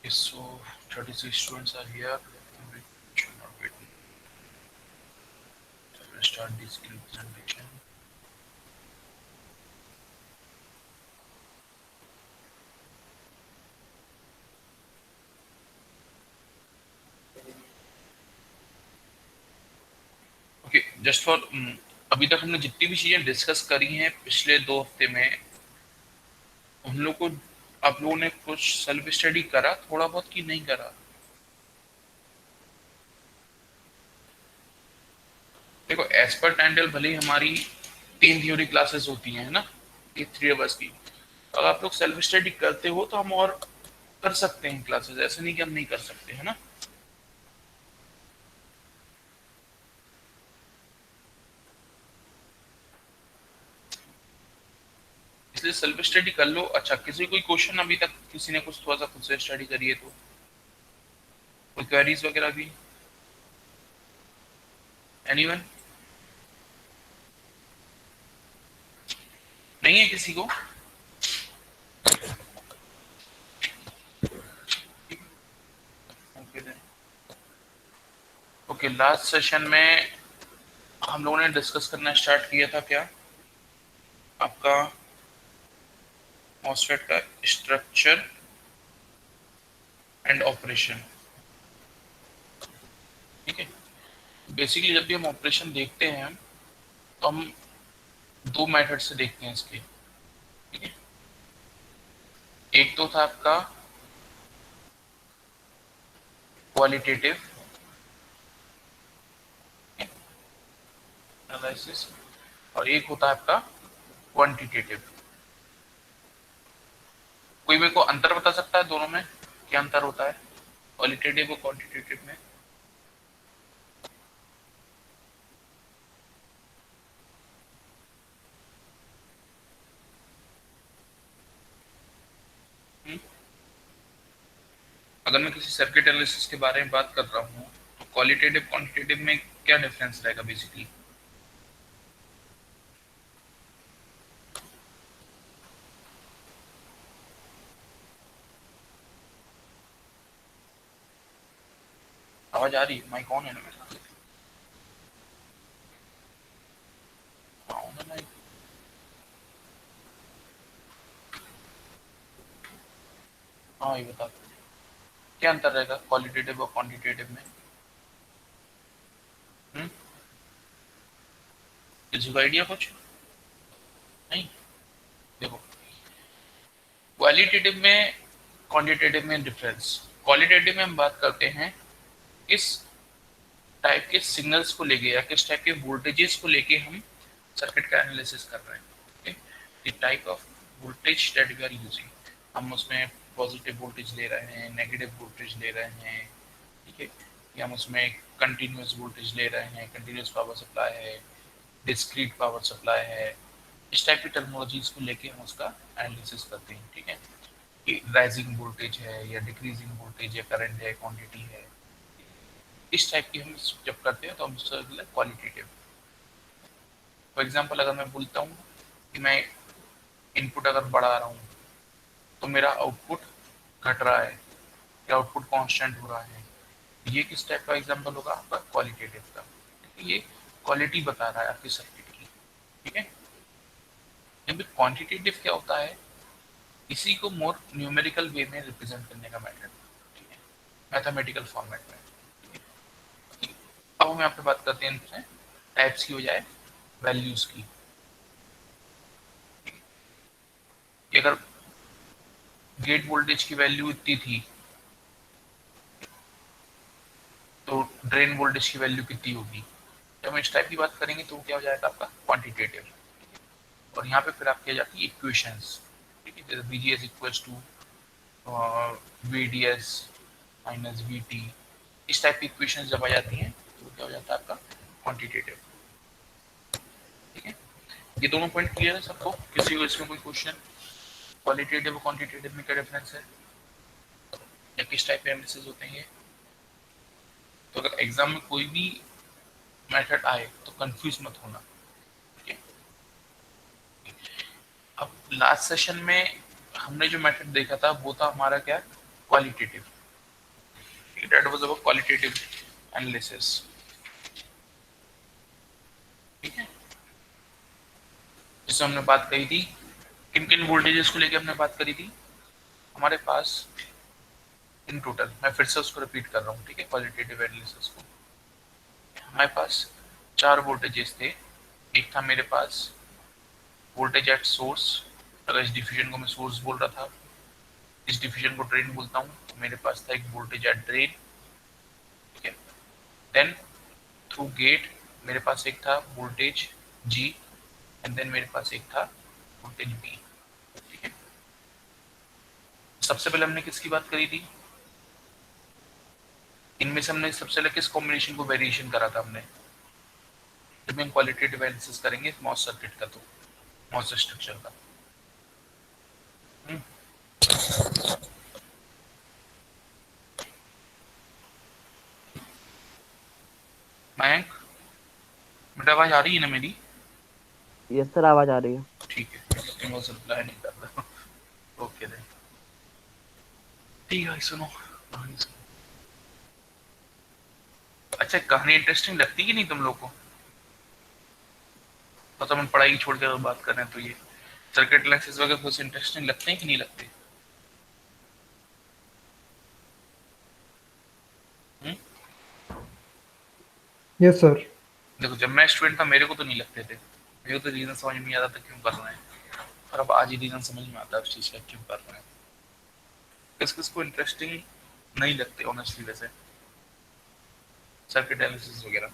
So 36 students are here. We should not wait. We'll start the skill presentation. Okay, just for अभी तक हमने जितनी भी चीजें डिस्कस करी हैं पिछले 2 हफ्ते में, हम लोग को आप लोगों ने कुछ सेल्फ स्टडी करा थोड़ा बहुत कि नहीं करा? देखो, एज पर टाइमटेबल भले ही हमारी 3 थ्योरी क्लासेस होती हैं, है ना, ये 3 आवर्स की। अगर आप लोग सेल्फ स्टडी करते हो तो हम और कर सकते हैं क्लासेस, ऐसे नहीं कि हम नहीं कर सकते, है ना। इसलिए सेल्फ स्टडी कर लो। अच्छा, किसी कोई क्वेश्चन अभी तक किसी ने कुछ थोड़ा सा खुद से स्टडी करी है तो कोई क्वेरीज वगैरह भी? एनीवन? नहीं है किसी को? ओके, लास्ट सेशन में हम लोगों ने डिस्कस करना स्टार्ट किया था क्या, आपका मॉसफेट का स्ट्रक्चर एंड ऑपरेशन। ठीक है, बेसिकली जब भी हम ऑपरेशन देखते हैं तो हम 2 मेथड से देखते हैं इसके। ठीक है, एक तो था आपका क्वालिटेटिव एनालिसिस और एक होता है आपका क्वांटिटेटिव। कोई मेरे को अंतर बता सकता है दोनों में, क्या अंतर होता है क्वालिटेटिव और क्वांटिटेटिव में? हुँ? अगर मैं किसी सर्किट एनालिसिस के बारे में बात कर रहा हूँ तो क्वालिटेटिव क्वांटिटेटिव में क्या डिफरेंस रहेगा बेसिकली? आवाज आ रही है? माइक ऑन है ना मेरा? हाँ, ऑन है माइक। हाँ, ये बता, क्या अंतर रहेगा क्वालिटेटिव और क्वांटिटेटिव में? हम्म, किसी को आइडिया कुछ? नहीं। देखो, क्वालिटेटिव में क्वांटिटेटिव में डिफरेंस, क्वालिटेटिव में हम बात करते हैं किस टाइप के सिग्नल्स को लेके या किस टाइप के वोल्टेजेस को लेके हम सर्किट का एनालिसिस कर रहे हैं। The type of voltage that we are using, हम उसमें पॉजिटिव वोल्टेज ले रहे हैं, नेगेटिव वोल्टेज ले रहे हैं, ठीक है, या हम उसमें कंटिन्यूस वोल्टेज ले रहे हैं, कंटिन्यूस पावर सप्लाई है, डिस्क्रीट पावर सप्लाई है, इस टाइप की टेक्नोलॉजीज को लेके हम उसका एनालिसिस करते हैं। ठीक है, कि राइजिंग वोल्टेज है या डिक्रीजिंग वोल्टेज है, करंट है, क्वांटिटी है, इस टाइप की हम जब करते हैं तो हम उसका क्वालिटेटिव। फॉर एग्जाम्पल, अगर मैं बोलता हूँ कि मैं इनपुट अगर बढ़ा रहा हूँ तो मेरा आउटपुट घट रहा है या आउटपुट कांस्टेंट हो रहा है, ये किस टाइप का एग्जाम्पल होगा आपका क्वालिटेटिव का। ये क्वालिटी बता रहा है आपकी सर्किट की। ठीक है, जब क्वांटिटेटिव क्या होता है, इसी को मोर न्यूमेरिकल वे में रिप्रेजेंट करने का मेथड, ठीक है, मैथमेटिकल फॉर्मेट में। अब हम यहाँ पे बात करते हैं टाइप्स की बजाय वैल्यूज की। अगर गेट वोल्टेज की वैल्यू इतनी थी तो ड्रेन वोल्टेज की वैल्यू कितनी होगी? जब हम इस टाइप की बात करेंगे तो क्या हो जाएगा आपका क्वांटिटेटिव। और यहाँ पे फिर आपकी आ जाती है इक्वेशंस, ठीक है, जैसे V G S equals to V D S minus V T, इस टाइप की इक्वेशंस जब आ जाती हैं तो क्या हो जाता है आपका क्वांटिटेटिव। ठीक है, ये दोनों पॉइंट क्लियर है सबको? किसी को इसमें कोई क्वेश्चन? क्वालिटेटिव और क्वांटिटेटिव में क्या डिफरेंस है या किस टाइप के एनालिसिस होते हैं ये? तो अगर एग्जाम में कोई भी मेथड आए तो कंफ्यूज मत होना। ठीक है, अब लास्ट सेशन में हमने जो मेथड देखा था वो था हमारा क्या, qualitative. That was our qualitative analysis. ठीक है, जिसमें हमने बात करी थी, किन किन वोल्टेजेस को लेकर हमने बात करी थी। हमारे पास इन टोटल, मैं फिर से उसको रिपीट कर रहा हूँ, ठीक है, क्वालिटेटिव एनालिसिस को। हमारे पास 4 वोल्टेजेस थे। एक था मेरे पास वोल्टेज एट सोर्स, अगर इस डिफ्यूजन को मैं सोर्स बोल रहा था, इस डिफ्यूजन को ड्रेन बोलता हूँ, तो मेरे पास था एक वोल्टेज एट ड्रेन। ठीक है, देन थ्रू गेट मेरे पास एक था वोल्टेज जी, एंड देन मेरे पास एक था वोल्टेज बी। ठीक है, सबसे पहले हमने किसकी बात करी थी, इनमें से हमने सबसे पहले किस कॉम्बिनेशन को वेरिएशन करा था हमने, जब हम क्वालिटेटिव एनालिसिस करेंगे मॉस सर्किट का, तो मॉस स्ट्रक्चर का। हम्म, मयंक, बेटा आवाज आ रही है ना मेरी? यस सर, आवाज आ रही है। ठीक है, इमोशन रिप्लाई नहीं कर रहा। ओके देन, ठीक है, सुनो कहानी सुनो। अच्छा, कहानी इंटरेस्टिंग लगती है कि नहीं तुम लोग को? मतलब हम पढ़ाई छोड़ कर बात कर रहे हैं, तो ये सर्किट एनालिसिस वगैरह कुछ इंटरेस्टिंग लगते हैं कि नहीं लगते? हम्म? Yes sir. देखो, जब मैं स्टूडेंट था मेरे को तो नहीं लगते थे, मेरे को तो रीजन समझ में नहीं आता था क्यों कर रहे हैं, और अब आज ही रीजन समझ में आता है उस चीज का क्यों कर रहे हैं। किस किस को इंटरेस्टिंग नहीं लगते ऑनेस्टली वैसे सर्किट एनालिसिस वगैरह?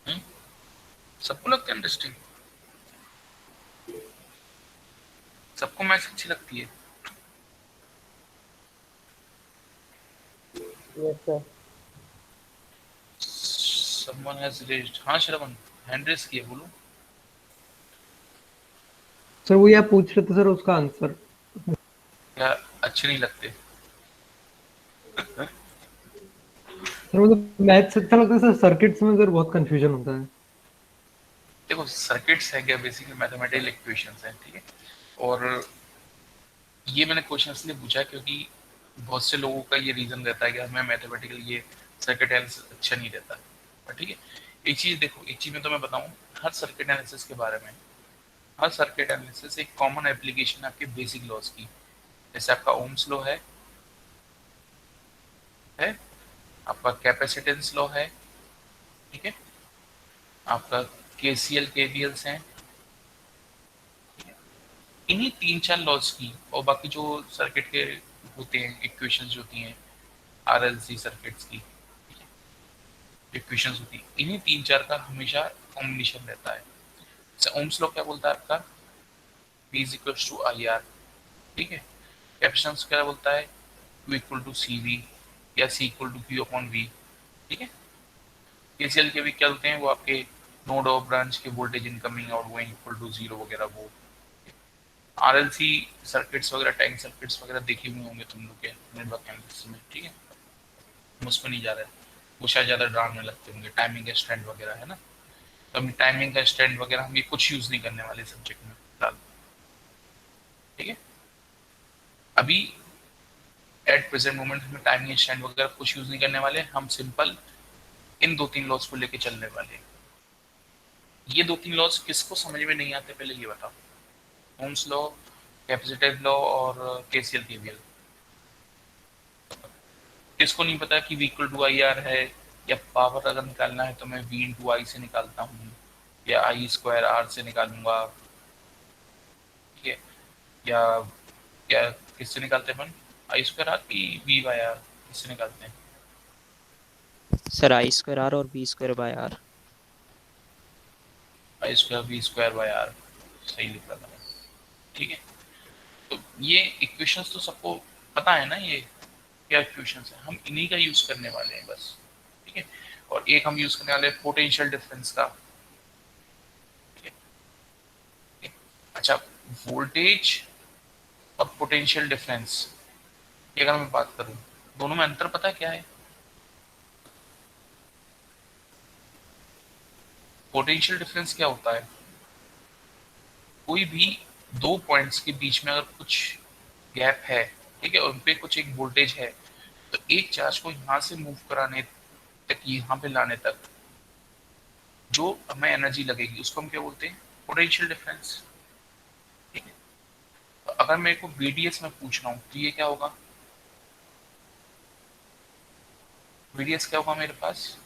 हम्म? सबको लगता है इंटरेस्टिंग? सबको मैथ्स अच्छी लगती है? Yes sir. someone has raised, हाँ श्रवण, हैंड रेस किया, बोलो। सर वो आप पूछ रहे थे सर, उसका आंसर। क्या अच्छे नहीं लगते? सर मतलब मैथ्स अच्छा लगता है सर, सर्किट्स में सर बहुत कंफ्यूजन होता है। देखो, सर्किट्स है क्या, बेसिकली मैथमेटिकल इक्वेशंस हैं, ठीक है। और ये मैंने क्वेश्चन इसलिए पूछा क्योंकि बहुत से लोगों का ये रीजन रहता है कि हमें मैथमेटिकल ये सर्किट एनालिसिस अच्छा नहीं रहता, पर ठीक है, एक चीज देखो, एक चीज मैं तुम्हें बताऊं, हर सर्किट एनालिसिस के बारे में, हर सर्किट एनालिसिस एक कॉमन एप्लीकेशन है आपके बेसिक लॉज की। जैसे आपका ओम्स लॉ है आपका कैपेसिटेंस लॉ है, ठीक है, आपका केसीएल केवीएल्स हैं, इन्हीं 3-4 लॉज की, और बाकी जो सर्किट के होते हैं इक्वेशंस जो होती हैं आरएलसी सर्किट्स की इक्वेशंस होती है, इन्हीं 3-4 का हमेशा कॉम्बिनेशन रहता है। जैसे ओम्स लॉ क्या बोलता है आपका, V is equal to I R, ठीक है। कैपेसिटेंस क्या बोलता है, Q equal to C V, या C equal to Q upon V, ठीक है। केसीएल के भी क्या होते हैं, वो आपके नोड और ब्रांच के voltage incoming outgoing equal to zero वगैरह, वो आरएलसी सर्किट्स वगैरह, टैंक सर्किट्स वगैरह देखे हुए होंगे तुम लोग के नेटवर्क एनालिसिस में, ठीक है, हम उसमें नहीं जा रहे, वो शायद ज़्यादा ड्रामे लगते होंगे, टाइमिंग का स्टैंड वगैरह है ना, तो हम टाइमिंग का स्टैंड वगैरह हम ये कुछ यूज़ नहीं करने वाले सब्जेक्ट में फिलहाल, ठीक है। अभी एट प्रेजेंट मोमेंट हमें टाइमिंग स्टैंड वगैरह कुछ यूज़ नहीं करने वाले, हम सिंपल इन 2-3 लॉज को लेके चलने वाले। ये 2-3 लॉज किसको समझ में नहीं आते पहले ये बताओ, ओम्स लॉ, कैपेसिटिव लॉ और केसीएल केवीएल, किसको नहीं पता कि V equal to I R है, या पावर अगर निकालना है तो मैं V इंटू आई से निकालता हूँ, या आई स्क्वायर आर से निकालूंगा, ठीक है, या क्या किससे निकालते हैं अपन, आई स्क्वायर आर की V बाय आर, किससे निकालते हैं? सर आई स्क्वायर आर और B square by R. I square V square by R, सही लिख रहा था मैं, ठीक है। तो ये इक्वेशंस तो सबको पता है ना, ये क्या इक्वेशंस है, हम इन्हीं का यूज करने वाले हैं बस, ठीक है। और एक हम यूज करने वाले हैं पोटेंशियल डिफरेंस का, ठीक है। अच्छा, वोल्टेज और पोटेंशियल डिफरेंस की अगर मैं बात करूं, दोनों में अंतर पता है क्या है? पोटेंशियल डिफरेंस क्या होता है, कोई भी दो पॉइंट्स के बीच में अगर कुछ गैप है, ठीक है, उन पे कुछ एक वोल्टेज है, तो एक चार्ज को यहाँ से मूव कराने तक, यहाँ पे लाने तक जो हमें एनर्जी लगेगी उसको हम क्या बोलते हैं, पोटेंशियल डिफरेंस। ठीक है, तो अगर मेरे को VDS में पूछ रहा हूँ तो ये क्या होगा, VDS क्या होगा मेरे पास,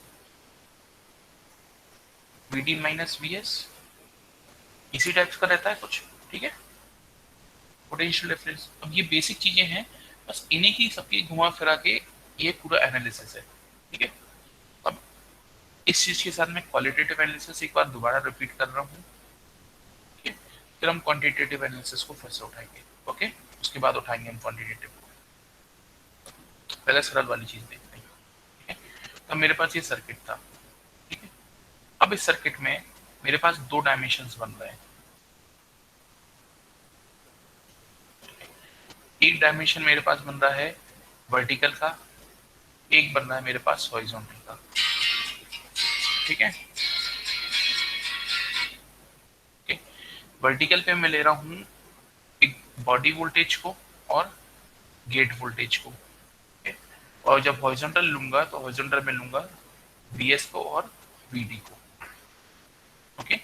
VD माइनस VS, इसी टाइप का रहता है कुछ। ठीक है, पोटेंशियल डिफरेंस। अब ये बेसिक चीजें हैं, बस इन्हीं की सबकी घुमा फिरा के ये पूरा एनालिसिस है। ठीक है, अब इस चीज के साथ मैं क्वालिटेटिव एनालिसिस एक बार दोबारा रिपीट कर रहा हूँ। ठीक है, फिर हम क्वांटिटेटिव एनालिसिस को फिर से उठाएंगे। ओके, उसके बाद उठाएंगे हम क्वांटिटेटिव को। पहले सरल वाली चीज देखते हैं। ठीक है, तो मेरे पास ये सर्किट था। ठीक है, अब इस सर्किट में मेरे पास दो डायमेंशंस बन रहे हैं। एक डायमेंशन मेरे पास बन रहा है वर्टिकल का, एक बन रहा है मेरे पास हॉरिजॉन्टल का। ठीक है, वर्टिकल पे मैं ले रहा हूँ एक बॉडी वोल्टेज को और गेट वोल्टेज को। okay? और जब हॉरिजॉन्टल लूंगा तो हॉरिजॉन्टल में लूंगा VS को और VD को। ओके,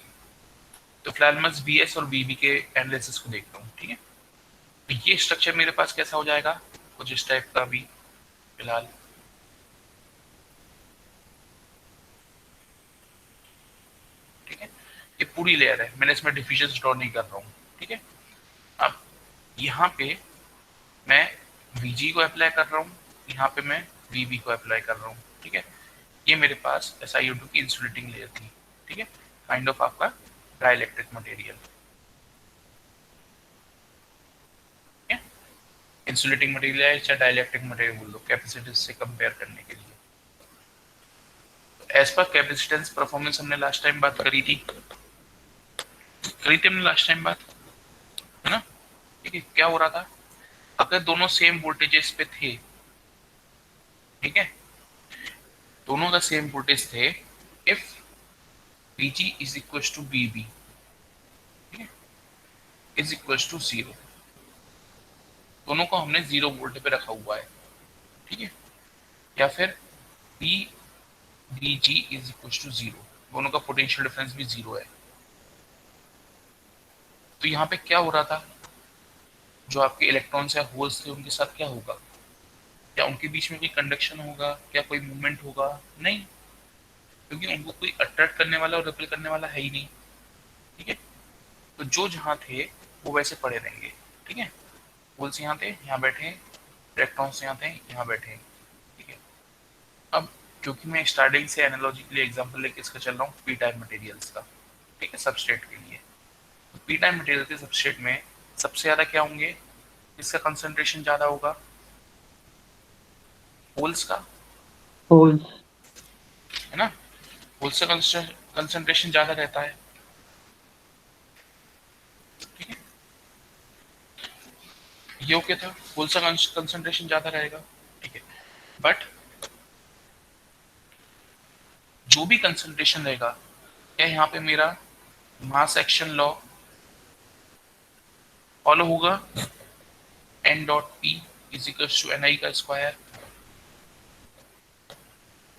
तो फिलहाल मैं VS और VB के एनालिसिस को देखता हूँ। ठीक है, तो ये स्ट्रक्चर मेरे पास कैसा हो जाएगा, कुछ इस टाइप का भी फिलहाल। ठीक है, ये पूरी लेयर है, मैंने इसमें डिफ्यूजन ड्रॉ नहीं कर रहा हूँ। ठीक है, अब यहाँ पे मैं VG को अप्लाई कर रहा हूँ, यहाँ पे मैं VB को अप्लाई कर रहा हूँ। ठीक है, ये मेरे पास SiO2 की इंसुलेटिंग लेयर थी। ठीक है, काइंड ऑफ आपका डाइलेक्ट्रिक मटेरियल। इंसुलेटिंग मटेरियल है चाहे डाइलेक्ट्रिक मटेरियल बोल दो, कैपेसिटेंस से कंपेयर करने के लिए। एज पर कैपेसिटेंस परफॉर्मेंस हमने लास्ट टाइम बात करी थी हमने लास्ट टाइम बात, है ना। ठीक है, क्या हो रहा था, अगर दोनों सेम वोल्टेजेस पे थे, ठीक है, दोनों का सेम वोल्टेज थे, if VG is equal to VB is equal to 0, दोनों को हमने 0 वोल्ट पे रखा हुआ है। ठीक है, या फिर VG इज इक्वल टू 0, दोनों का पोटेंशियल डिफरेंस भी 0 है। तो यहाँ पे क्या हो रहा था, जो आपके इलेक्ट्रॉन्स या होल्स थे उनके साथ क्या होगा, क्या उनके बीच में कोई कंडक्शन होगा, क्या कोई मूवमेंट होगा, नहीं, क्योंकि उनको कोई अट्रैक्ट करने वाला और रिपेल करने वाला है ही नहीं। ठीक है, तो जो जहाँ थे वो वैसे पड़े रहेंगे। ठीक है, होल्स यहाँ थे, यहाँ बैठे, इलेक्ट्रॉन्स यहाँ थे, यहाँ बैठे। ठीक है, अब क्योंकि मैं स्टार्टिंग से एनालॉजी के लिए एग्जांपल लेके इसका चल रहा हूँ पी टाइप मटेरियल्स का। ठीक है, सबस्ट्रेट के लिए, तो पी टाइप मटेरियल के सबस्ट्रेट में सबसे ज्यादा क्या होंगे, इसका कंसंट्रेशन ज्यादा होगा, होल्स का, होल्स। है ना, होल्स का कंसंट्रेशन ज्यादा रहता है। ठीक है, ये ओके था, होल्स का कंसंट्रेशन ज्यादा रहेगा। ठीक है, बट जो भी कंसंट्रेशन रहेगा, क्या यहाँ पे मेरा मास एक्शन लॉ फॉलो होगा, N dot P is equal to NI का स्क्वायर,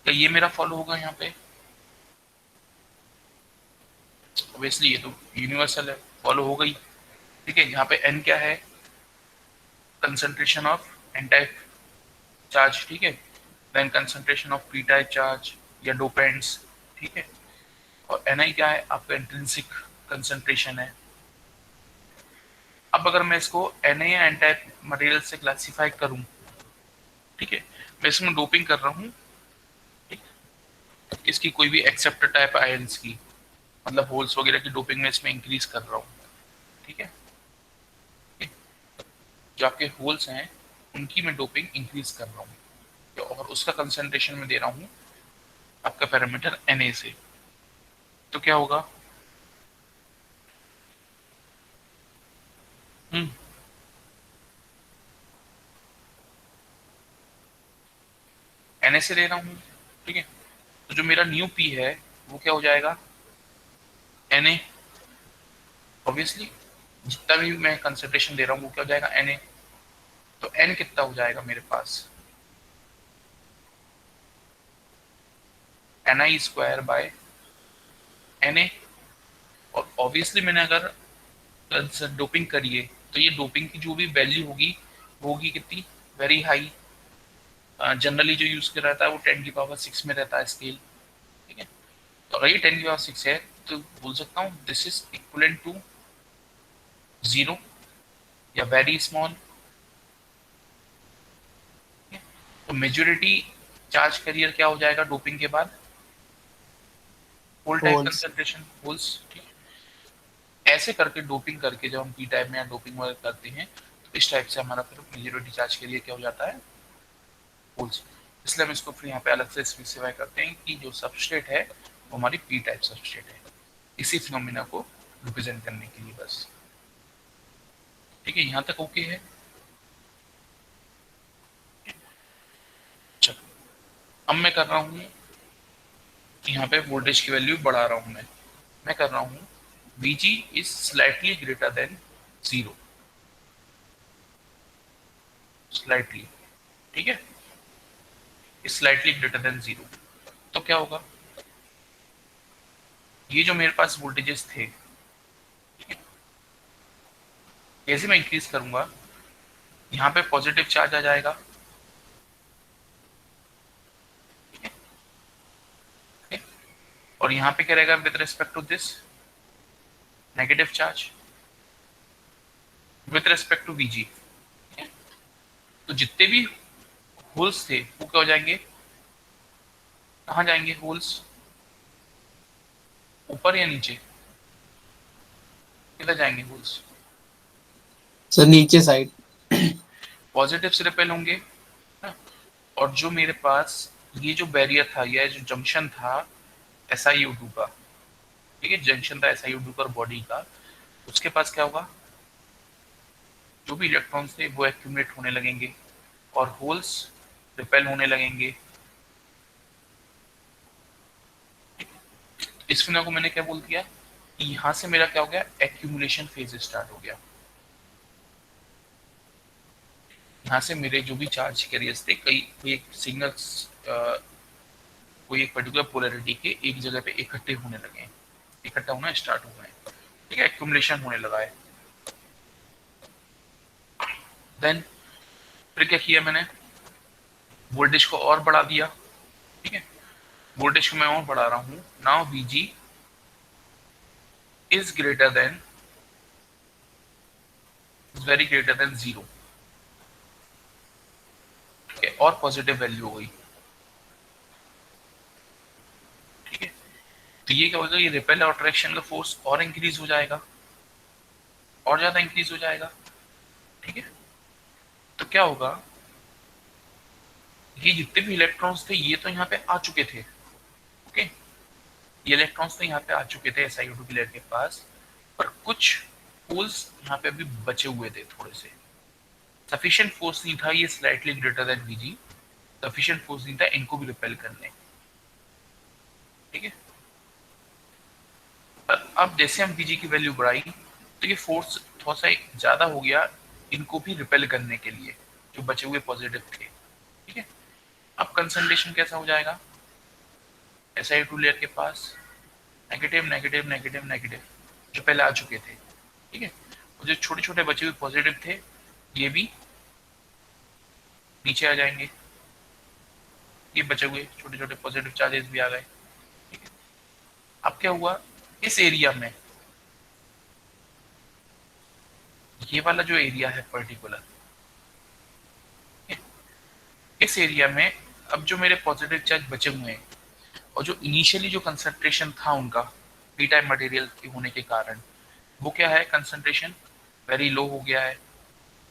क्या ये मेरा फॉलो होगा यहाँ पे, ऑब्वियसली ये तो यूनिवर्सल है, फॉलो हो गई। ठीक है, यहाँ पे N क्या है, concentration of N type charge. ठीक है, then concentration of P type charge या डोपेंट्स। ठीक है, और NI क्या है, आपका इंट्रिंसिक कंसंट्रेशन है। अब अगर मैं इसको Na या N टाइप मटेरियल से क्लासिफाई करूं, ठीक है, मैं इसमें डोपिंग कर रहा हूँ इसकी कोई भी एक्सेप्टर टाइप आयंस की, मतलब होल्स वगैरह की डोपिंग में इसमें इंक्रीज कर रहा हूँ। ठीक है, जो आपके होल्स हैं उनकी मैं डोपिंग इंक्रीज कर रहा हूँ और उसका कंसंट्रेशन में दे रहा हूँ आपका पैरामीटर Na से, तो क्या होगा, Na से दे रहा हूँ। ठीक है, तो जो मेरा न्यू P है वो क्या हो जाएगा, Na, ऑब्वियसली जितना भी मैं कंसंट्रेशन दे रहा हूँ वो क्या हो जाएगा, Na। तो n कितना हो जाएगा मेरे पास, ni स्क्वायर बाय na। और ऑब्वियसली मैंने अगर डोपिंग करी है तो ये डोपिंग की जो भी वैल्यू होगी वो होगी कितनी, वेरी हाई। जनरली जो यूज कर रहता है वो 10⁻6 में रहता है स्केल, ठीक है। तो अगर ये 10⁻6 है तो बोल सकता हूँ दिस इज इक्वलेंट टू 0 या वेरी स्मॉल। तो मेजोरिटी चार्ज कैरियर क्या हो जाएगा डोपिंग के बाद, whole type holes. Concentration, holes, ठीक है। ऐसे करके डोपिंग करके जब हम पी टाइप में या डोपिंग वगैरह करते हैं तो इस टाइप से हमारा फिर मेजोरिटी चार्ज कैरियर क्या हो जाता है, होल्स। इसलिए हम इसको फिर यहाँ पे अलग से स्पेसिफाई करते हैं कि जो सबस्ट्रेट है वो हमारी पी टाइप सबस्ट्रेट है, इसी फिनोमिना को रिप्रेजेंट करने के लिए बस, ठीक है। यहाँ तक ओके है। चलो अब मैं कर रहा हूँ यहाँ पे वोल्टेज की वैल्यू बढ़ा रहा हूँ, मैं कर रहा हूँ Vg is slightly greater than 0, slightly, ठीक है, स्लाइटली ग्रेटर देन 0। तो क्या होगा, ये जो मेरे पास वोल्टेजेस थे, ठीक है, जैसे मैं इंक्रीज करूंगा यहाँ पे पॉजिटिव चार्ज आ जाएगा, ठीक है, ठीक है? और यहाँ पे क्या रहेगा with respect to this, negative charge with respect to Vg, ठीक है। तो जितने भी होल्स थे वो क्या हो जाएंगे, कहाँ जाएंगे होल्स, ऊपर या नीचे, किधर जाएंगे होल्स, सर नीचे साइड। पॉजिटिव से रिपेल होंगे ना। और जो मेरे पास ये जो बैरियर था या जो जंक्शन था SiO2 का, ठीक है, जंक्शन था SiO2 का बॉडी का, उसके पास क्या होगा, जो भी इलेक्ट्रॉन्स थे वो एक्यूमुलेट होने लगेंगे और होल्स रिपेल होने लगेंगे। इस फिनोमेना को मैंने क्या बोल दिया, यहां से मेरा क्या हो गया, एक्यूमुलेशन फेज स्टार्ट हो गया। यहाँ से मेरे जो भी चार्ज कैरियर्स थे, कोई एक सिग्नल्स कोई एक पर्टिकुलर पोलैरिटी के एक जगह पे इकट्ठे होने लगे, इकट्ठा होना स्टार्ट हो गए, ठीक है, एक्यूमुलेशन होने लगा है। देन फिर क्या किया मैंने, वोल्टेज को और बढ़ा दिया, ठीक है, वोल्टेज को मैं और बढ़ा रहा हूँ। Now Vg is greater then, is very greater than 0, ठीक है, और पॉजिटिव वैल्यू हो गई, ठीक है। तो ये क्या होगा, ये रिपेल और अट्रैक्शन का फोर्स और इंक्रीज हो जाएगा, और ज्यादा इंक्रीज हो जाएगा, ठीक है। तो क्या होगा, ये जितने भी इलेक्ट्रॉन्स थे ये तो यहाँ पे आ चुके थे, ओके, ये इलेक्ट्रॉन्स तो यहाँ पे आ चुके थे SiO2 की लेयर के पास, पर कुछ होल्स यहाँ पे अभी बचे हुए थे थोड़े से, सफिशिएंट फोर्स नहीं था ये slightly greater than Vg, sufficient force नहीं था इनको भी रिपेल करने, ठीक है। अब जैसे हम Vg की वैल्यू बढ़ाई तो ये फोर्स थोड़ा सा ज्यादा हो गया इनको भी रिपेल करने के लिए, जो बचे हुए पॉजिटिव थे, ठीक है। अब कंसंट्रेशन कैसा हो जाएगा, SiO2 लेयर के पास नेगेटिव नेगेटिव नेगेटिव नेगेटिव जो पहले आ चुके थे, ठीक है, और जो छोटे छोटे बचे हुए पॉजिटिव थे ये भी नीचे आ जाएंगे, ये बचे हुए छोटे छोटे पॉजिटिव चार्जेस भी आ गए, ठीक है। अब क्या हुआ, इस एरिया में, ये वाला जो एरिया है पर्टिकुलर, इस एरिया में अब जो मेरे पॉजिटिव चार्ज बचे हुए हैं और जो इनिशियली जो कंसंट्रेशन था उनका पी टाइप मटेरियल के होने के कारण, वो क्या है, कंसंट्रेशन वेरी लो हो गया है,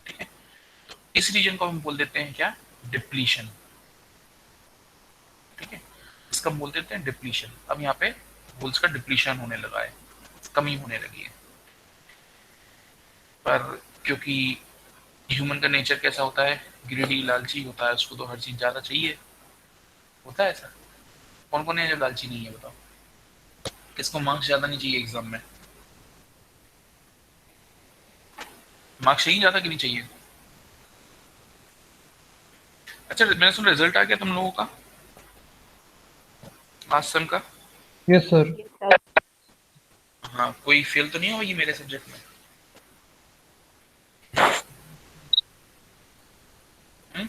ठीक है। तो इस रीजन को हम बोल देते हैं क्या, डिप्लीशन, ठीक है, इसका बोल देते हैं डिप्लीशन। अब यहाँ पे होल्स का डिप्लीशन होने लगा है, कमी होने लगी है, पर क्योंकि ह्यूमन का नेचर कैसा होता है, ग्रीडी, लालची होता है, उसको तो हर चीज ज्यादा चाहिए, होता है ऐसा। कौन कौन है जो लालची नहीं है बताओ, किसको मार्क्स ज्यादा नहीं चाहिए एग्जाम में, मार्क्स चाहिए ज्यादा कि नहीं चाहिए, अच्छा, मैंने सुना रिजल्ट आ गया तुम लोगों का लास्ट सेम का। Yes sir. हाँ, कोई फेल तो नहीं हुआ ये मेरे सब्जेक्ट में? हम्म?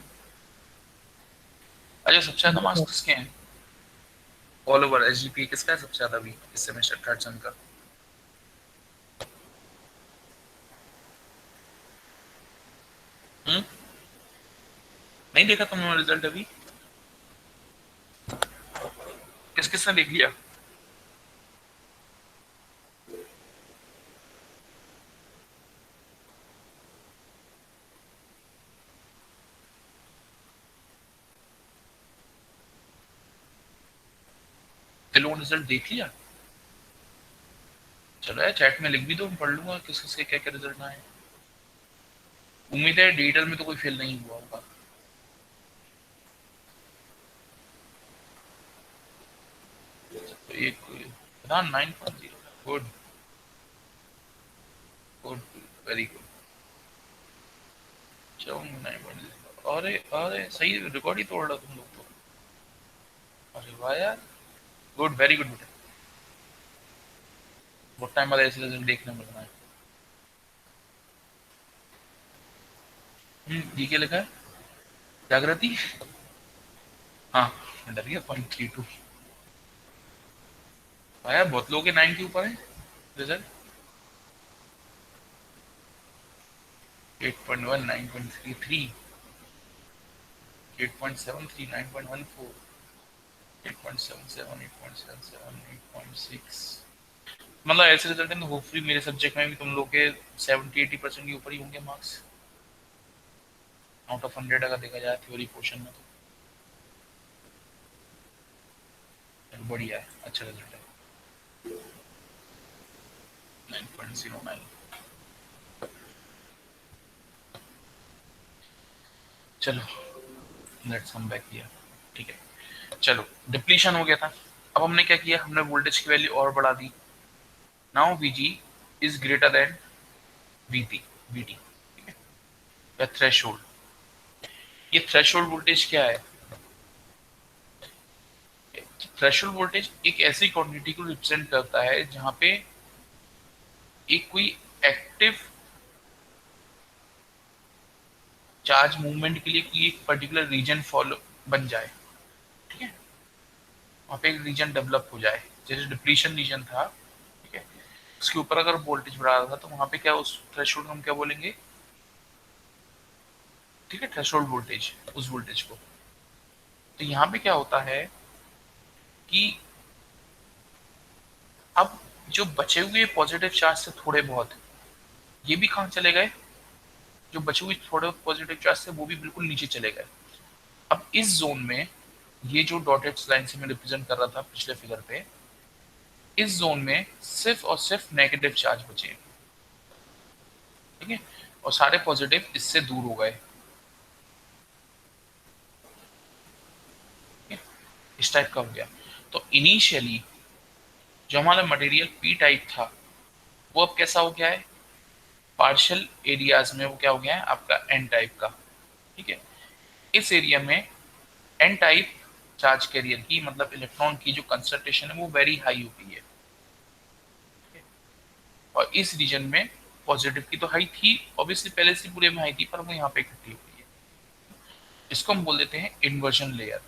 अच्छा, सबसे ज्यादा मार्क्स किसके हैं ऑल ओवर एसजीपी? किसका है सबसे ज्यादा अभी इस सेमेस्टर थर्ड सेम का? हम्म? नहीं देखा तुमने रिजल्ट अभी? किस किसने देख लिया? तुम लोगों ने रिजल्ट देख लिया? चलो यार, चैट में लिख भी दो, मैं पढ़ लूंगा किस किसके क्या क्या रिजल्ट आए। उम्मीद है डिजिटल में तो कोई फेल नहीं हुआ होगा। तो एक हाँ 9.0, गुड गुड, वेरी गुड। चलो 9.0, अरे अरे सही रिकॉर्ड ही तोड़ रहा तुम लोग तो। अरे वाह यार, गुड, वेरी गुड बेटा। बहुत टाइम बाद ऐसे रिजल्ट देखने मिल रहा है। जी क्या लिखा है? जागृति। हाँ, मैं डर गया 0.32। आया बहुत लोगों के 9 के ऊपर है रिजल्ट। 8.1, 9.33, 8.73, 9.14, 8.77, 8.77, 8.6। मतलब ऐसे रिजल्ट है तो होपफुली मेरे सब्जेक्ट में भी तुम लोग के 70-80% के ऊपर ही होंगे मार्क्स, आउट ऑफ 100 अगर देखा जाए थ्योरी पोर्शन में तो बढ़िया है, अच्छा रिजल्ट है। 9.09। चलो लेट्स कम बैक हियर। ठीक है, चलो डिप्लीशन हो गया था। अब हमने क्या किया, हमने वोल्टेज की वैल्यू और बढ़ा दी। Now VG is greater than VT, VT, ठीक है, या थ्रेशोल्ड। ये थ्रेशोल्ड वोल्टेज क्या है? थ्रेशोल्ड वोल्टेज एक ऐसी क्वांटिटी को रिप्रेजेंट करता है जहां पे एक कोई एक्टिव चार्ज मूवमेंट के लिए कोई एक पर्टिकुलर रीजन फॉलो बन जाए, ठीक है, वहां पे एक रीजन डेवलप हो जाए। जैसे डिप्लीशन रीजन था, ठीक है, उसके ऊपर अगर वोल्टेज बढ़ा रहा था तो वहां पे क्या, उस थ्रेशोल्ड हम क्या बोलेंगे, ठीक है, थ्रेशोल्ड वोल्टेज, उस वोल्टेज को। तो यहाँ पे क्या होता है कि अब जो बचे हुए पॉजिटिव चार्ज से थोड़े बहुत, ये भी कहाँ चले गए, जो बचे हुए थोड़े पॉजिटिव चार्ज थे वो भी बिल्कुल नीचे चले गए। अब इस जोन में, ये जो डॉटेड लाइन से मैं रिप्रेजेंट कर रहा था पिछले फिगर पे, इस जोन में सिर्फ और सिर्फ नेगेटिव चार्ज बचे हैं, ठीक है, और सारे पॉजिटिव इससे दूर हो गए। इस टाइप का हो गया। तो इनिशियली जो हमारा मटेरियल पी टाइप था वो अब कैसा हो गया है, पार्शियल एरियाज में वो क्या हो गया है आपका एन टाइप का, ठीक है। इस एरिया में एन टाइप चार्ज कैरियर की, मतलब इलेक्ट्रॉन की जो कंसंट्रेशन है वो वेरी हाई हो गई है, और इस रीजन में पॉजिटिव की तो हाई थी ऑब्वियसली, पहले से पूरे में हाई थी, पर वो यहाँ पे इकट्ठी हो गई है। इसको हम बोल देते हैं इन्वर्जन लेयर।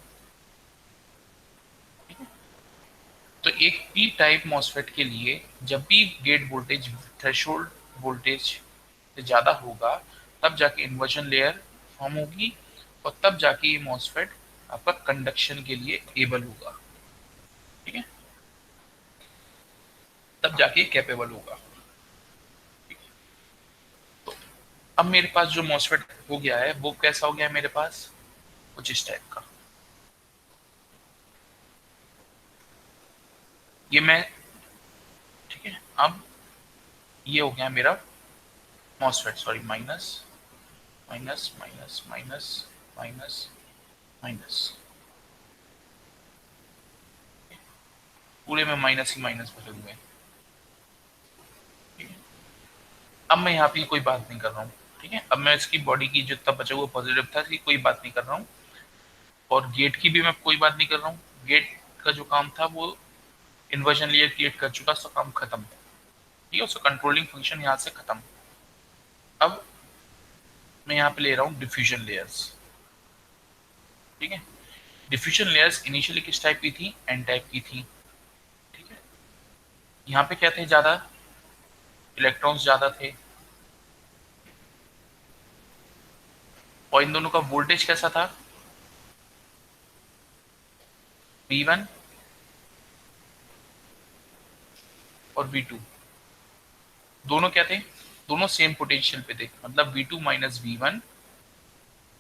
तो एक पी टाइप मॉसफेट के लिए जब भी गेट वोल्टेज थ्रेशोल्ड वोल्टेज से ज्यादा होगा तब जाके इन्वर्जन लेयर फॉर्म होगी, और तब जाके ये मॉसफेट आपका कंडक्शन के लिए एबल होगा, ठीक है, तब जाके कैपेबल होगा। तो अब मेरे पास जो मॉसफेट हो गया है वो कैसा हो गया है मेरे पास, कुछ इस टाइप का। ये मैं, ठीक है, अब ये हो गया मेरा MOSFET, sorry, minus minus minus minus minus minus, पूरे में माइनस ही माइनस भरे हुए हैं। अब मैं यहाँ पे कोई बात नहीं कर रहा हूँ, ठीक है, अब मैं इसकी बॉडी की जितना बचा हुआ पॉजिटिव था इसकी कोई बात नहीं कर रहा हूँ। और गेट की भी मैं कोई बात नहीं कर रहा हूँ, गेट का जो काम था वो इन्वर्जन लेयर क्रिएट कर चुका, उसका काम खत्म। ठीक है, उसका कंट्रोलिंग फंक्शन यहाँ से खत्म। अब मैं यहाँ पे ले रहा हूँ डिफ्यूजन लेयर्स। ठीक है, डिफ्यूजन लेयर्स इनिशियली किस टाइप की थी? एन टाइप की थी। ठीक है, यहाँ पे क्या थे? ज्यादा इलेक्ट्रॉन्स ज्यादा थे, और इन दोनों का वोल्टेज कैसा था? V1 और V2 दोनों क्या थे? दोनों सेम पोटेंशियल पे थे, मतलब V2 माइनस V1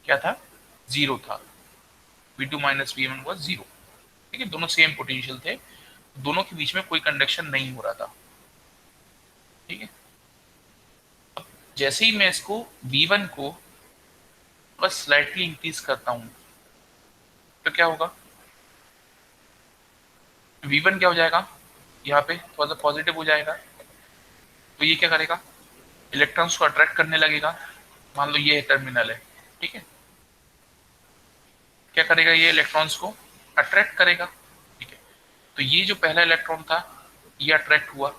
क्या था? जीरो था। V2 minus V1 was zero. ठीक है, दोनों सेम पोटेंशियल थे, दोनों के बीच में कोई कंडक्शन नहीं हो रहा था। ठीक है, जैसे ही मैं इसको V1 को बस स्लाइटली इंक्रीज करता हूं तो क्या होगा? V1 क्या हो जाएगा? यहाँ पे थोड़ा सा पॉजिटिव हो जाएगा, तो ये क्या करेगा? इलेक्ट्रॉन्स को अट्रैक्ट करने लगेगा। मान लो ये टर्मिनल है, ठीक है, क्या करेगा? ये इलेक्ट्रॉन्स को अट्रैक्ट करेगा। ठीक है, तो ये जो पहला इलेक्ट्रॉन था ये अट्रैक्ट हुआ।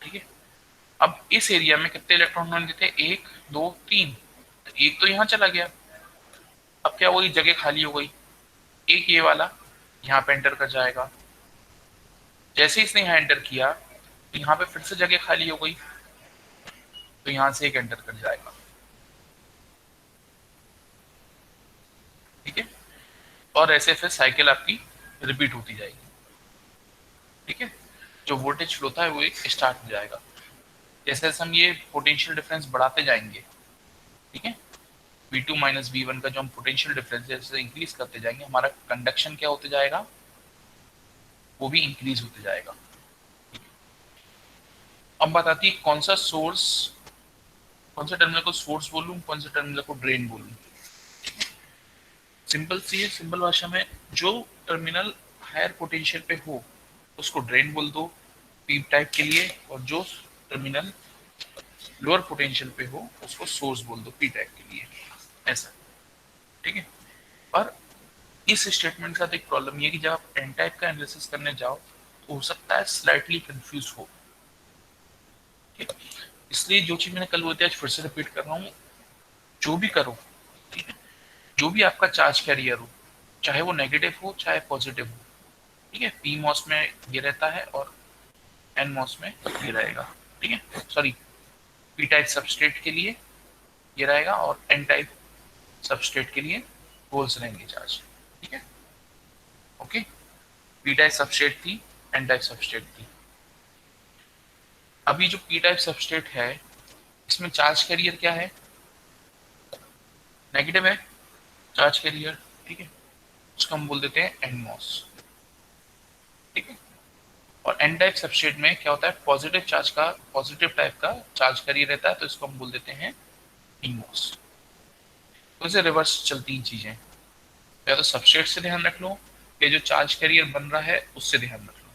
ठीक है, अब इस एरिया में कितने इलेक्ट्रॉन होने थे? एक, दो, तीन। तो एक तो यहाँ चला गया, अब क्या हुई? जगह खाली हो गई। एक ये वाला यहाँ पे एंटर कर जाएगा। जैसे इसने यहाँ एंटर किया तो यहाँ पे फिर से जगह खाली हो गई, तो यहाँ से एक एंटर कर जाएगा। ठीक है, और ऐसे फिर साइकिल आपकी रिपीट होती जाएगी। ठीक है, जो वोल्टेज फ्लो था वो एक स्टार्ट हो जाएगा। जैसे जैसे हम ये पोटेंशियल डिफरेंस बढ़ाते जाएंगे, ठीक है, V2 माइनस V1 का जो हम पोटेंशियल डिफरेंस जैसे इंक्रीज करते जाएंगे, हमारा कंडक्शन क्या होते जाएगा? वो भी इंक्रीज होते जाएगा। अब बात आती है कौन सा सोर्स, कौन सा टर्मिनल को सोर्स बोलूं, कौन सा टर्मिनल को ड्रेन बोलूं। सिंपल सी है, सिंपल भाषा में जो टर्मिनल हायर पोटेंशियल पे हो उसको ड्रेन बोल दो पी टाइप के लिए, और जो टर्मिनल लोअर पोटेंशियल पे हो उसको सोर्स बोल दो पी टाइप के लिए, ऐसा। ठीक है, और इस स्टेटमेंट के साथ एक प्रॉब्लम ये है कि जब आप एन टाइप का एनालिसिस करने जाओ तो हो सकता है स्लाइटली कंफ्यूज हो। ठीक है, इसलिए जो चीज मैंने कल बोली थी आज फिर से रिपीट कर रहा हूँ, जो भी करो, ठीक है, जो भी आपका चार्ज कैरियर हो, चाहे वो नेगेटिव हो चाहे पॉजिटिव हो, ठीक है, पी मॉस में ये रहता है और एन मॉस में ये रहेगा। ठीक है, सॉरी, पी टाइप सबस्ट्रेट के लिए ये रहेगा और एन टाइप सबस्ट्रेट के लिए होल्स रहेंगे चार्ज। ठीक है, ओके, पी टाइप सबस्ट्रेट थी, एन टाइप सबस्ट्रेट थी। अभी जो पी टाइप सबस्ट्रेट है इसमें चार्ज कैरियर क्या है? नेगेटिव है चार्ज कैरियर। ठीक है, उसको हम बोल देते हैं एन मॉस। ठीक है, और एन टाइप सबस्ट्रेट में क्या होता है? पॉजिटिव चार्ज का, पॉजिटिव टाइप का चार्ज कैरियर रहता है, तो इसको हम बोल देते हैं पी मॉस। तो इसे रिवर्स चलती हैं चीजें, या तो सबस्ट्रेट से ध्यान रख लो या जो चार्ज कैरियर बन रहा है उससे ध्यान रख लो।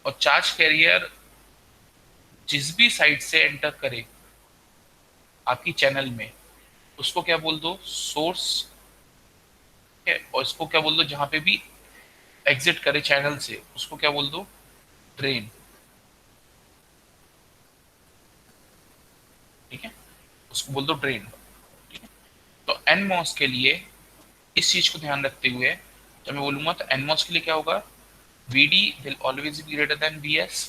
और चार्ज कैरियर जिस भी साइड से एंटर करे आपकी चैनल में उसको क्या बोल दो? सोर्स है। और इसको क्या बोल दो? जहां पे भी एग्जिट करे चैनल से उसको क्या बोल दो? ड्रेन। ठीक है, उसको बोल दो ड्रेन। ठीक है, तो एन मॉस के लिए इस चीज को ध्यान रखते हुए जब मैं बोलूंगा तो एन मॉस के लिए क्या होगा? VD will always be greater than VS,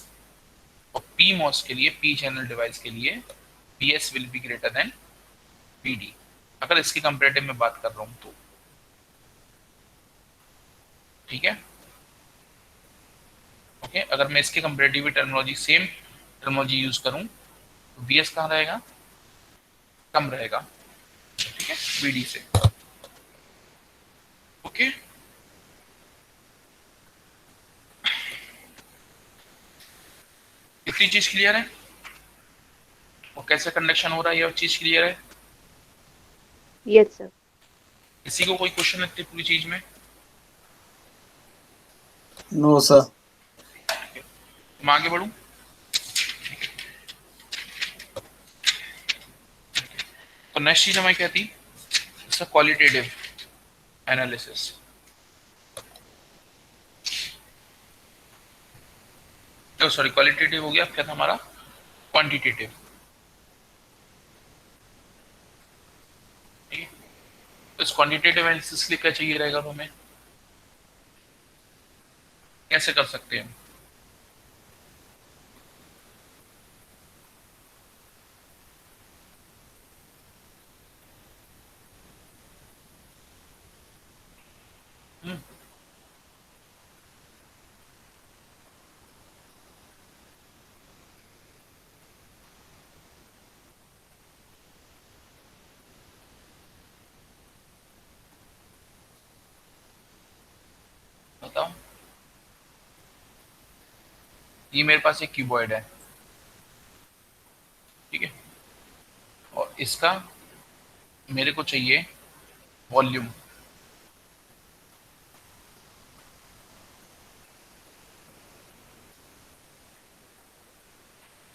और पी मॉस के लिए, पी चैनल डिवाइस के लिए VS will be greater than VD, अगर इसके कंपेरेटिव में बात कर रहा हूं तो। ठीक है, ओके, अगर मैं इसके comparative terminology, same terminology use करूं तो VS कहाँ रहेगा? कम रहेगा। ठीक है, VD से। ओके, इतनी चीज क्लियर है, और कैसे कंडक्शन हो रहा है ये चीज क्लियर है? Yes sir. किसी को कोई क्वेश्चन इतनी पूरी चीज में? No sir. मैं आगे बढ़ूं? तो नेक्स्ट चीज हमें क्या थी? इसका क्वालिटेटिव। एनालिसिस। तो सॉरी, क्वालिटेटिव हो गया, फिर हमारा क्वांटिटेटिव। ठीक है, तो इस क्वांटिटेटिव एनालिसिस के लिए क्या चाहिए रहेगा हमें, कैसे कर सकते हैं? बताओ। ये मेरे पास एक क्यूबॉइड है, ठीक है, और इसका मेरे को चाहिए वॉल्यूम।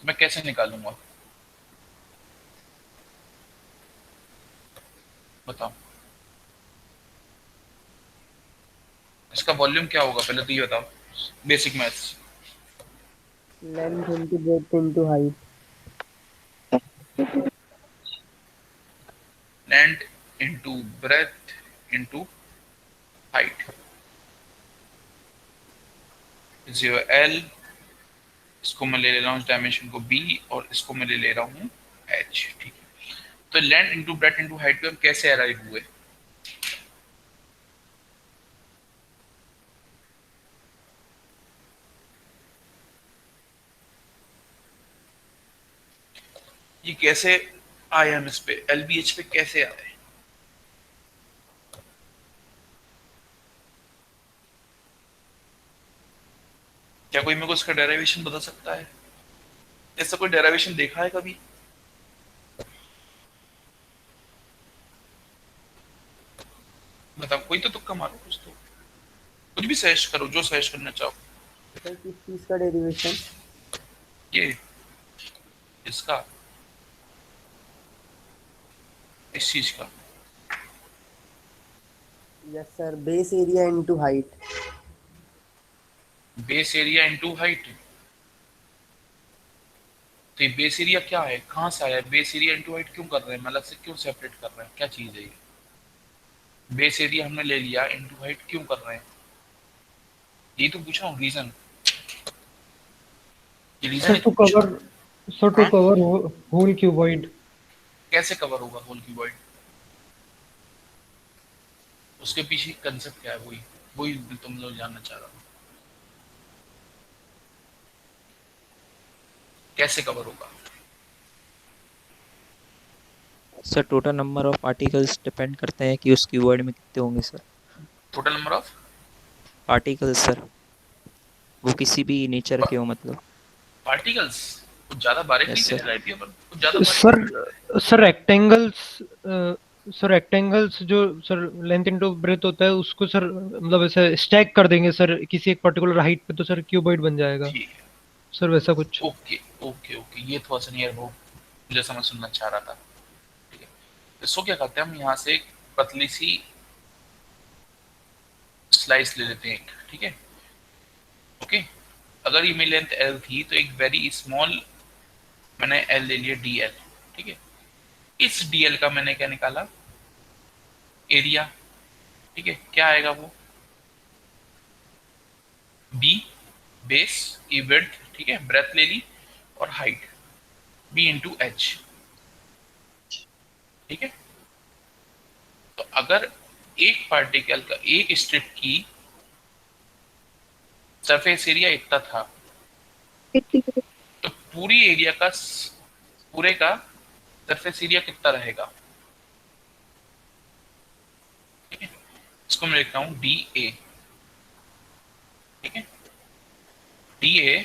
मैं कैसे निकालूंगा, बताओ। इसका वॉल्यूम क्या होगा, पहले तो ये बताओ, basic maths. Length into breadth into height. Length into breadth into height, zero L. इसको मैं ले रहा हूँ डायमेंशन को बी, और इसको मैं ले रहा हूँ एच। ठीक है, तो length into breadth into height पे हम कैसे अराइव हुए? ये कैसे आए हम इस पे, एलबीएच पे कैसे आए? क्या कोई मेरे को इसका डेरिवेशन बता सकता है? ऐसा कोई डेरिवेशन देखा है कभी? बताओ, कोई तो तुक्का मारो, कुछ भी सजेस्ट करो, जो सजेस्ट करना चाहो। सर किस चीज का डेरिवेशन? ये इसका, इस चीज का। Yes sir, base area into height. Base area into height. तो ये बेस एरिया क्या है, कहाँ से आया? बेस एरिया इंटू हाइट क्यों कर रहे हैं, मतलब से क्यों सेपरेट कर रहे हैं, क्या चीज है ये? बेस एरिया हमने ले लिया, इंटू हाइट क्यों कर रहे हैं? ये तो पूछा हूँ रीजन। ये रीजन सर है टू तो पूछा। कवर, सर टू हाँ? Cover whole cuboid. कैसे कवर होगा होल क्यूबॉइड? उसके पीछे कंसेप्ट क्या है, वही वही तुम लोग जानना चाह रहा हूँ, कैसे कवर होगा? Sir total number of particles depend करते हैं कि उस कीवर्ड में कितने होंगे sir. Total number of particles sir, वो किसी भी नेचर के हो मतलब। पार्टिकल्स। कुछ ज्यादा बारीकी यस से सर। डिराइव किया, पर कुछ ज्यादा सर बारीकी। सर रेक्टेंगल्स, सर रेक्टेंगल्स जो सर लेंथ इनटू ब्रेथ होता है उसको सर मतलब ऐसे स्टैक कर देंगे सर किसी एक पर्टिकुलर हाइट पे, तो सर क्यूबॉइड बन जाएगा ठीक है, सर, वैसा कुछ। ओके ओके ओके, ये थोड़ा सा नियर हो जैसा मैं सुनना चाह रहा था। ठीक है, इसको क्या करते हैं हम, यहाँ से एक पतली सी स्लाइस ले लेते हैं एक, ठीक है, ओके। अगर ये मेरी लेंथ एल थी तो एक वेरी स्मॉल मैंने एल ले लिया, डी एल। ठीक है, इस डी एल का मैंने क्या निकाला, एरिया। ठीक है, क्या आएगा वो, बी बेस, ई विड्थ, ठीक है, ब्रेथ ले ली, और हाइट बी इंटू एच। ठीक है, तो अगर एक पार्टिकल का एक स्ट्रिप की सरफेस एरिया इतना था, तो पूरी एरिया का पूरे का सरफेस एरिया कितना रहेगा? ठीक है, इसको मैं लिखता हूं डी ए। ठीक है, डी ए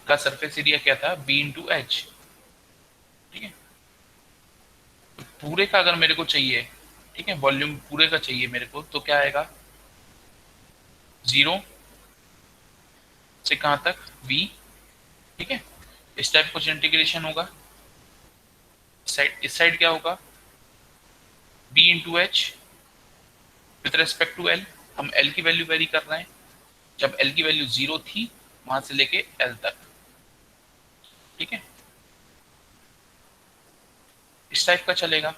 का सरफेस एरिया क्या था, बी इंटू एच। ठीक है, तो पूरे का अगर मेरे को चाहिए, ठीक है, वॉल्यूम पूरे का चाहिए मेरे को, तो क्या आएगा, 0 से कहाँ तक, v। ठीक है, इस टाइप कुछ इंटीग्रेशन होगा, इस साइड क्या होगा, b into H with respect to L हम एल की वैल्यू वेरी कर रहे हैं, जब एल की वैल्यू 0 थी वहां से लेके एल तक, ठीक है, इस टाइप का चलेगा,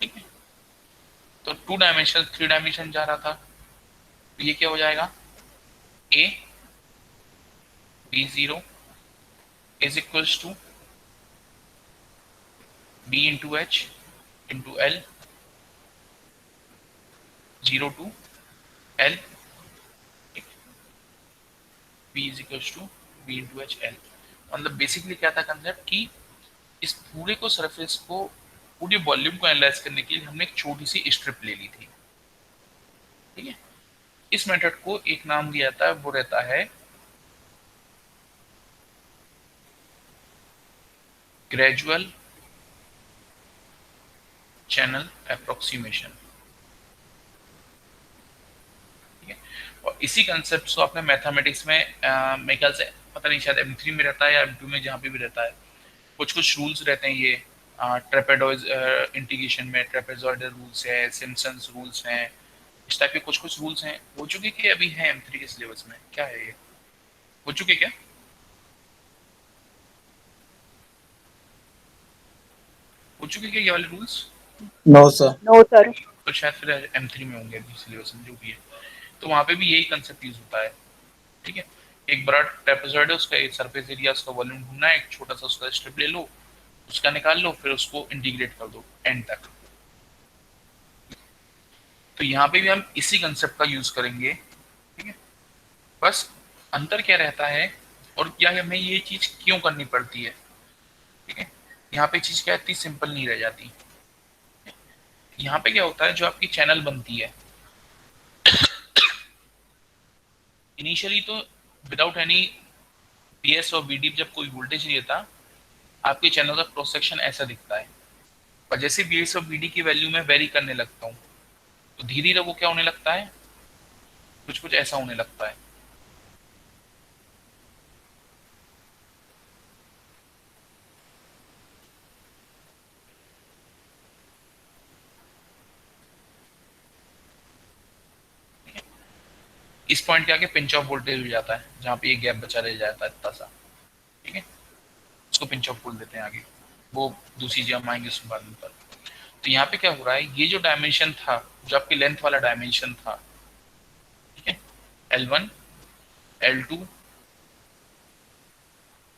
ठीक है। तो 2 डायमेंशनल 3 डायमेंशन जा रहा था, तो ये क्या हो जाएगा, A B 0 is equals to B into H into L 0 to L, B is equals to B into H L. मतलब बेसिकली क्या था कंसेप्ट कि इस पूरे को सरफेस को पूरी वॉल्यूम को एनालाइज करने के लिए हमने एक छोटी सी स्ट्रिप ले ली थी, ठीक है। इस मेथड को एक नाम दिया था, वो रहता है ग्रेजुअल चैनल अप्रोक्सीमेशन, ठीक है। और इसी कंसेप्ट को आपने मैथमेटिक्स में मेरे ख्याल से पता नहीं शायद M3 में रहता है या M2 में, जहाँ पे भी रहता है, कुछ कुछ रूल्स रहते हैं। ये ट्रेपेडोइड इंटीग्रेशन में ट्रेपेजॉइडल रूल्स है, सिम्पसन्स रूल्स हैं, इस टाइप के कुछ कुछ रूल्स हैं, हो चुके कि अभी हैं M3 के सिलेबस में, क्या है ये, हो चुके क्या, हो चुके क्या ये वाले rules? No sir. No, sir. तो शायद फिर M3 में होंगे अभी सिलेबस में, जो भी है। तो वहाँ पे भी यही कंसेप्ट यूज होता है, ठीक है। एक बड़ा ट्रेपेजॉइड है, उसका एक सरफेस एरिया, उसका वॉल्यूम ढूंढना है, एक छोटा सा उसका स्ट्रिप ले लो, उसका निकाल लो, फिर उसको इंटीग्रेट कर दो एंड तक। तो यहाँ पे भी हम इसी कंसेप्ट का यूज करेंगे, ठीक है। बस अंतर क्या रहता है और क्या हमें ये चीज क्यों करनी पड़ती है, ठीक है। यहाँ पे चीज क्या इतनी सिंपल नहीं रह जाती। यहाँ पे क्या होता है, जो आपकी चैनल बनती है इनिशियली तो विदाउट एनी बीएस और बीडी, जब कोई वोल्टेज नहीं रहता, आपके चैनल का क्रॉस सेक्शन ऐसा दिखता है। और जैसे बीएस और बीडी की वैल्यू में वेरी करने लगता हूँ, तो धीरे धीरे वो क्या होने लगता है, कुछ कुछ ऐसा होने लगता है। इस पॉइंट के आगे पिंच ऑफ वोल्टेज हो जाता है, जहाँ पे ये गैप बचा रह जाता है इतना सा, ठीक है। उसको पिंच ऑफ बोल देते हैं आगे, वो दूसरी चीज हम आएंगे उसके बाद में पर। तो यहाँ पे क्या हो रहा है, ये जो डायमेंशन था, जो आपकी लेंथ वाला डायमेंशन था, ठीक है, L1 L2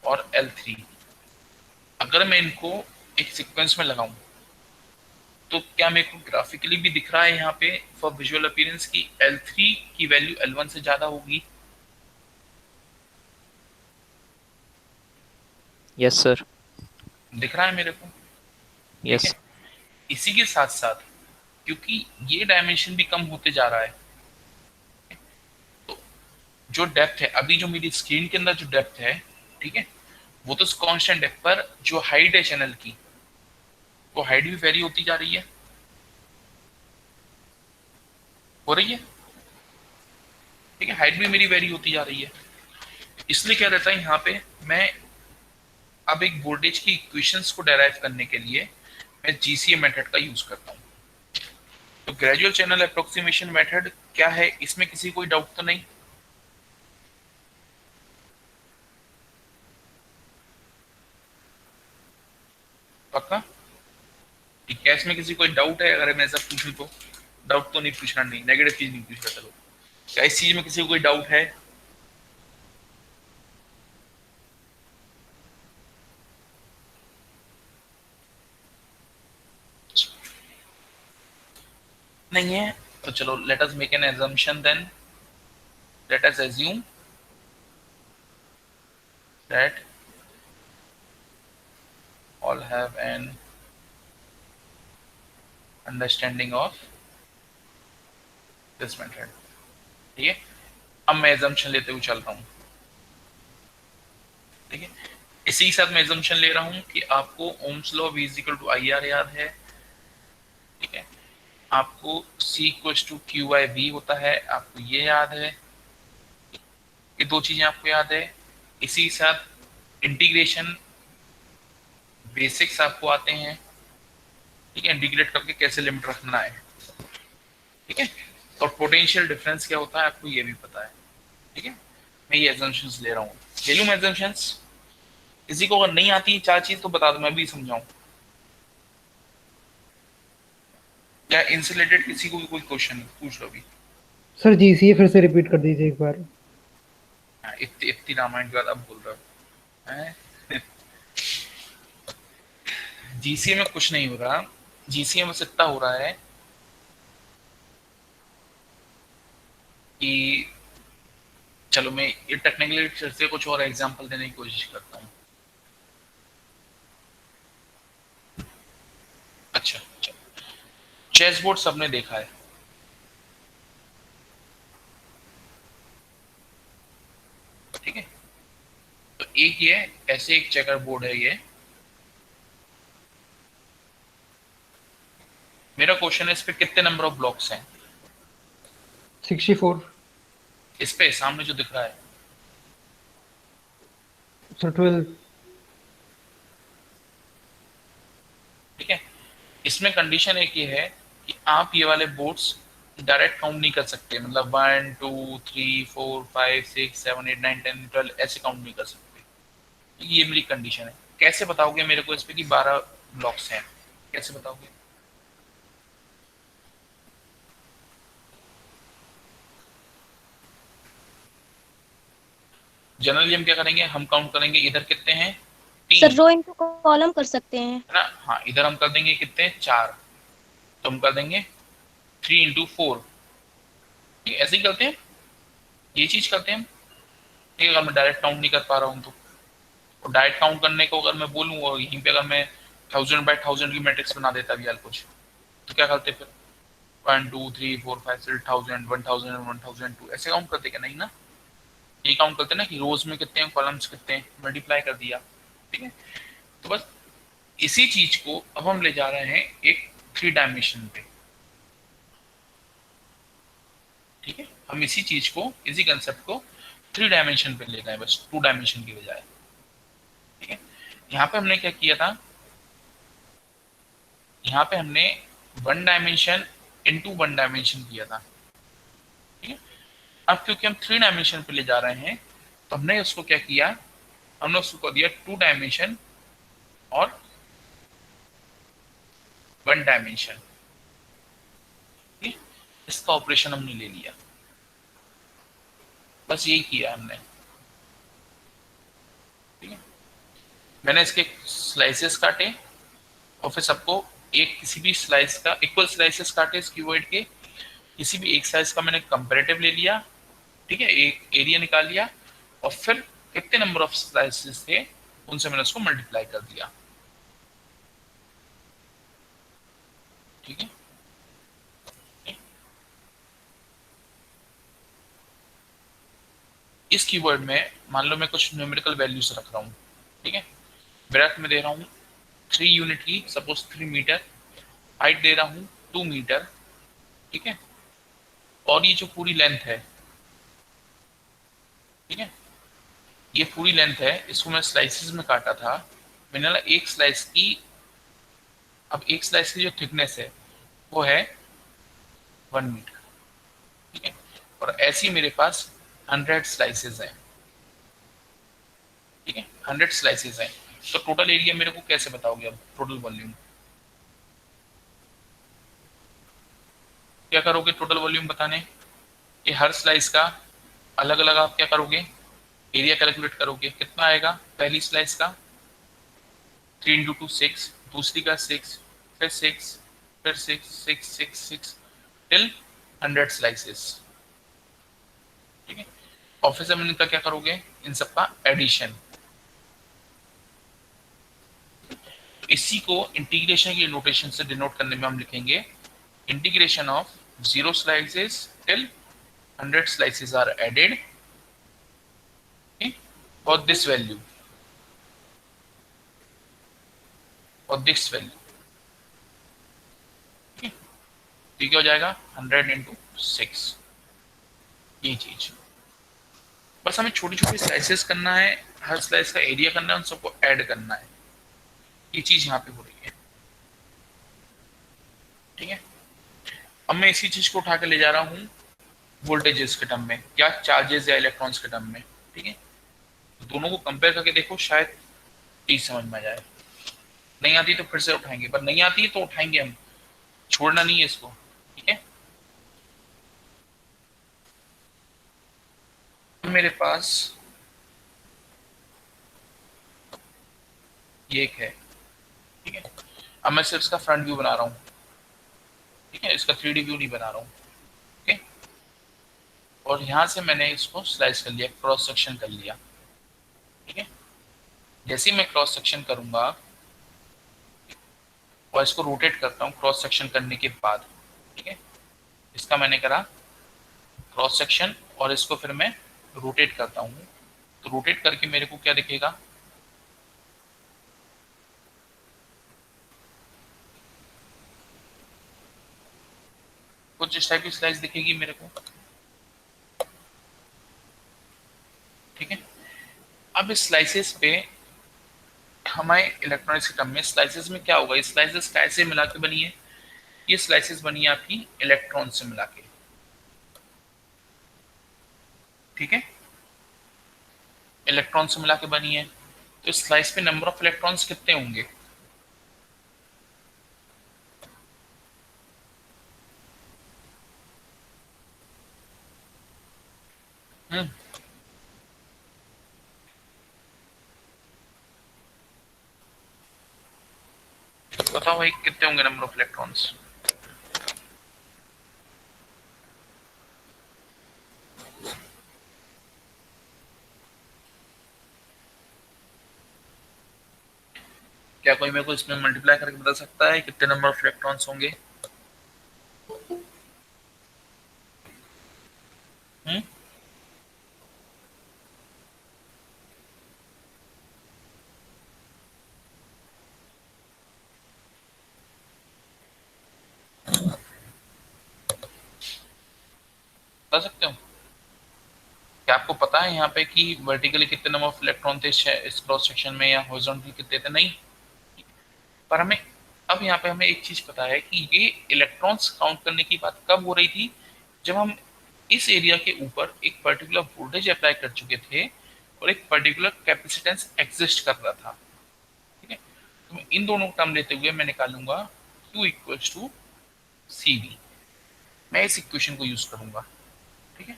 और L3, अगर मैं इनको एक सीक्वेंस में लगाऊं तो क्या मेरे को ग्राफिकली भी दिख रहा है यहाँ पे फॉर विजुअल अपीयरेंस की L3 की वैल्यू L1 से ज्यादा होगी? Yes sir. दिख रहा है मेरे को, ठीक यस। है। इसी के साथ साथ क्योंकि ये डायमेंशन भी कम होते जा रहा है, तो जो डेप्थ है अभी जो मेरी स्क्रीन के अंदर जो डेप्थ है, ठीक है, वो तो कांस्टेंट डेप्थ पर जो हाइट है चैनल की, वो हाइट भी वेरी होती जा रही है, हो रही है, ठीक है, हाइट भी मेरी वेरी होती जा रही है। इसलिए क्या रहता है यहाँ पे, मैं अब एक वोल्टेज की इक्वेशंस को डेराइव करने के लिए मैं जीसीए मेथड का यूज करता हूँ। तो ग्रेजुअल चैनल अप्रोक्सीमेशन मेथड क्या है, इसमें किसी कोई डाउट तो नहीं? पक्का? ठीक है, इसमें किसी कोई डाउट है? अगर मैं ऐसा पूछूं तो, डाउट तो नहीं पूछना, नहीं नेगेटिव चीज नहीं पूछना। चलो, क्या इस चीज में किसी को कोई डाउट है? नहीं है तो चलो, let us make an assumption then. Let us assume that all have an understanding of this method, ठीक है। अब मैं assumption लेते हुए चल रहा हूँ, ठीक है। इसी के साथ मैं assumption ले रहा हूँ कि आपको Ohm's law V is equal to IR याद है, ठीक है। आपको C equals to QIV होता है, आपको ये याद है, ये दो चीजें आपको याद है। इसी के साथ इंटीग्रेशन बेसिक्स आपको आते हैं, ठीक है, इंटीग्रेट करके कैसे लिमिट रखना है, ठीक है। और पोटेंशियल डिफरेंस क्या होता है आपको ये भी पता है, ठीक है। मैं ये एजम्पशंस ले रहा हूँ, ले लूँ मैं एजम्पशंस। किसी को अगर नहीं आती चार चीज तो बता दो, मैं भी समझाऊं, या इनसे रिलेटेड किसी को भी कोई क्वेश्चन पूछ लो भी। सर जीसीए फिर से रिपीट कर दीजिए एक बार। इतनी इतनी रामायण के बाद अब बोल रहा हूँ। जीसीए में कुछ नहीं हो रहा, जीसीए में इतना हो रहा है कि चलो मैं ये टेक्निकली से कुछ और एग्जांपल देने की कोशिश करता हूँ। अच्छा अच्छा, चेस बोर्ड सबने देखा है, ठीक है। तो एक ये ऐसे एक चेकर बोर्ड है ये। मेरा क्वेश्चन है इस पे कितने नंबर ऑफ ब्लॉक्स हैं? 64 इस पे सामने जो दिख रहा है सर 12। ठीक है। इसमें कंडीशन एक ये है कि आप ये वाले बोर्ड्स डायरेक्ट काउंट नहीं कर सकते, मतलब 1 2 3 4 5 6 7 8 9 10 12 ऐसे काउंट नहीं कर सकते। ये मेरी कंडीशन है। कैसे बताओगे मेरे को इस पे कि 12 ब्लॉक्स हैं, कैसे बताओगे? जनरली हम क्या करेंगे, हम काउंट करेंगे इधर कितने हैं, सर 3, रो इनटू कॉलम कर सकते हैं। है ना। हाँ, इधर हम कर देंगे कितने, 4, तो हम कर देंगे 3 इंटू 4, ऐसे ही करते हैं, ये चीज करते हैं हम। ठीक है, अगर मैं डायरेक्ट काउंट नहीं कर पा रहा हूँ तो डायरेक्ट काउंट करने को अगर मैं बोलूँ और यहीं पे अगर मैं 1000 बाय 1000 की मैट्रिक्स बना देता भी यार कुछ, तो क्या करते फिर 1 2 3 4 5 6 1000 1000 1002 ऐसे काउंट करते क्या? नहीं ना, ये काउंट करते ना कि रोज में कितने हैं, कॉलम्स कितने हैं, मल्टीप्लाई कर दिया, ठीक है। तो बस इसी चीज को अब हम ले जा रहे हैं एक 3 डायमेंशन पे, ठीक है। हम इसी चीज को, इसी कंसेप्ट को 3 डायमेंशन पे ले गए, बस 2 डायमेंशन की बजाय, ठीक है। यहाँ पे हमने क्या किया था, यहाँ पे हमने 1 डायमेंशन इंटू 1 डायमेंशन किया था, ठीक है। अब क्योंकि हम 3 डायमेंशन पे ले जा रहे हैं तो हमने उसको क्या किया, हमने उसको कर दिया 2 डायमेंशन और 1 डायमेंशन, ठीक है। इसका ऑपरेशन हमने ले लिया, बस यही किया हमने, ठीक है। मैंने इसके स्लाइसेस काटे और फिर सबको एक किसी भी स्लाइस का इक्वल स्लाइसेस काटे इस क्यूबॉइड के, किसी भी एक साइज का मैंने कंपैरेटिव ले लिया, ठीक है, एक एरिया निकाल लिया और फिर कितने नंबर ऑफ स्लाइसेस थे उनसे मैंने उसको मल्टीप्लाई कर दिया, ठीक है। इस कीवर्ड में मान लो मैं कुछ न्यूमेरिकल वैल्यूज रख रहा हूँ, ठीक है। ब्रेथ में दे रहा हूँ 3 यूनिट की, सपोज 3 मीटर, हाइट दे रहा हूँ 2 मीटर, ठीक है। और ये जो पूरी लेंथ है, ठीक है, ये पूरी लेंथ है, इसको मैं स्लाइसेस में काटा था। मैंने ना एक स्लाइस की, अब एक स्लाइस की जो थिकनेस है वो है 1 मीटर, ठीक है। और ऐसी मेरे पास 100 स्लाइसेस हैं, ठीक है, 100 स्लाइसेस हैं। तो टोटल एरिया मेरे को कैसे बताओगे अब, टोटल वॉल्यूम क्या करोगे? टोटल वॉल्यूम बताने कि हर स्लाइस का अलग अलग आप क्या करोगे, एरिया कैलकुलेट करोगे, कितना आएगा पहली स्लाइस का 3 इंटू 2 6, दूसरी का 6, फिर 6, फिर 6 6 6 6 टिल 100 स्लाइसेस, ठीक है। और फिर हम इनका क्या करोगे, इन सबका एडिशन। इसी को इंटीग्रेशन की नोटेशन से डिनोट करने में हम लिखेंगे integration of 0 slices till 100 slices are added, okay, for this value, for this value, okay। तो क्या हो जाएगा 100 इंटू 6, ये चीज। बस हमें छोटी छोटी स्लाइसेस करना है, हर स्लाइस का एरिया करना है, उन सबको ऐड करना है, ये चीज यहाँ पे हो रही है। ठीक है। अब मैं इसी चीज को उठा के ले जा रहा हूँ वोल्टेजेस के टर्म में या चार्जेस या इलेक्ट्रॉन्स के टर्म में। ठीक है, दोनों को कंपेयर करके देखो, शायद चीज समझ में आ जाए। नहीं आती तो फिर से उठाएंगे, पर नहीं आती तो उठाएंगे हम, छोड़ना नहीं है इसको। ठीक है, मेरे पास ये एक है। ठीक है, अब मैं सिर्फ इसका फ्रंट व्यू बना रहा हूँ। ठीक है, इसका 3D व्यू नहीं बना रहा हूँ। ठीक है, और यहां से मैंने इसको स्लाइस कर लिया, क्रॉस सेक्शन कर लिया। ठीक है, जैसे ही मैं क्रॉस सेक्शन करूंगा और इसको रोटेट करता हूँ क्रॉस सेक्शन करने के बाद। ठीक है, इसका मैंने करा क्रॉस सेक्शन और इसको फिर मैं रोटेट करता हूँ, तो रोटेट करके मेरे को क्या दिखेगा, कुछ इस टाइप की स्लाइस दिखेगी मेरे को। ठीक है, अब इस स्लाइसेस पे हमारे इलेक्ट्रॉनिक सिस्टम में स्लाइसेस में क्या होगा, ये स्लाइसेस कैसे मिला के बनी है, ये स्लाइसेस बनी है आपकी इलेक्ट्रॉन से मिला के। ठीक है, इलेक्ट्रॉन से मिला के बनी है, तो इस स्लाइस पे नंबर ऑफ इलेक्ट्रॉन्स कितने होंगे, हम्म बताओ भाई कितने होंगे नंबर ऑफ इलेक्ट्रॉन्स। क्या कोई मेरे को इसमें मल्टीप्लाई करके बता सकता है कितने नंबर ऑफ इलेक्ट्रॉन्स होंगे। हम्म बता सकते हो, क्या आपको पता है यहाँ पे कि वर्टिकली कितने नंबर ऑफ इलेक्ट्रॉन थे इस क्रॉस सेक्शन में, या हॉरिजॉन्टली कितने थे, नहीं। पर हमें अब यहाँ पे हमें एक चीज पता है कि ये इलेक्ट्रॉन्स काउंट करने की बात कब हो रही थी, जब हम इस एरिया के ऊपर एक पर्टिकुलर वोल्टेज अप्लाई कर चुके थे और एक पर्टिकुलर कैपेसिटेंस एग्जिस्ट कर रहा था। ठीक है, तो मैं इन दोनों टर्म लेते हुए मैं निकालूंगा Q इक्वल्स टू CV। मैं इस इक्वेशन को यूज करूंगा। ठीक है,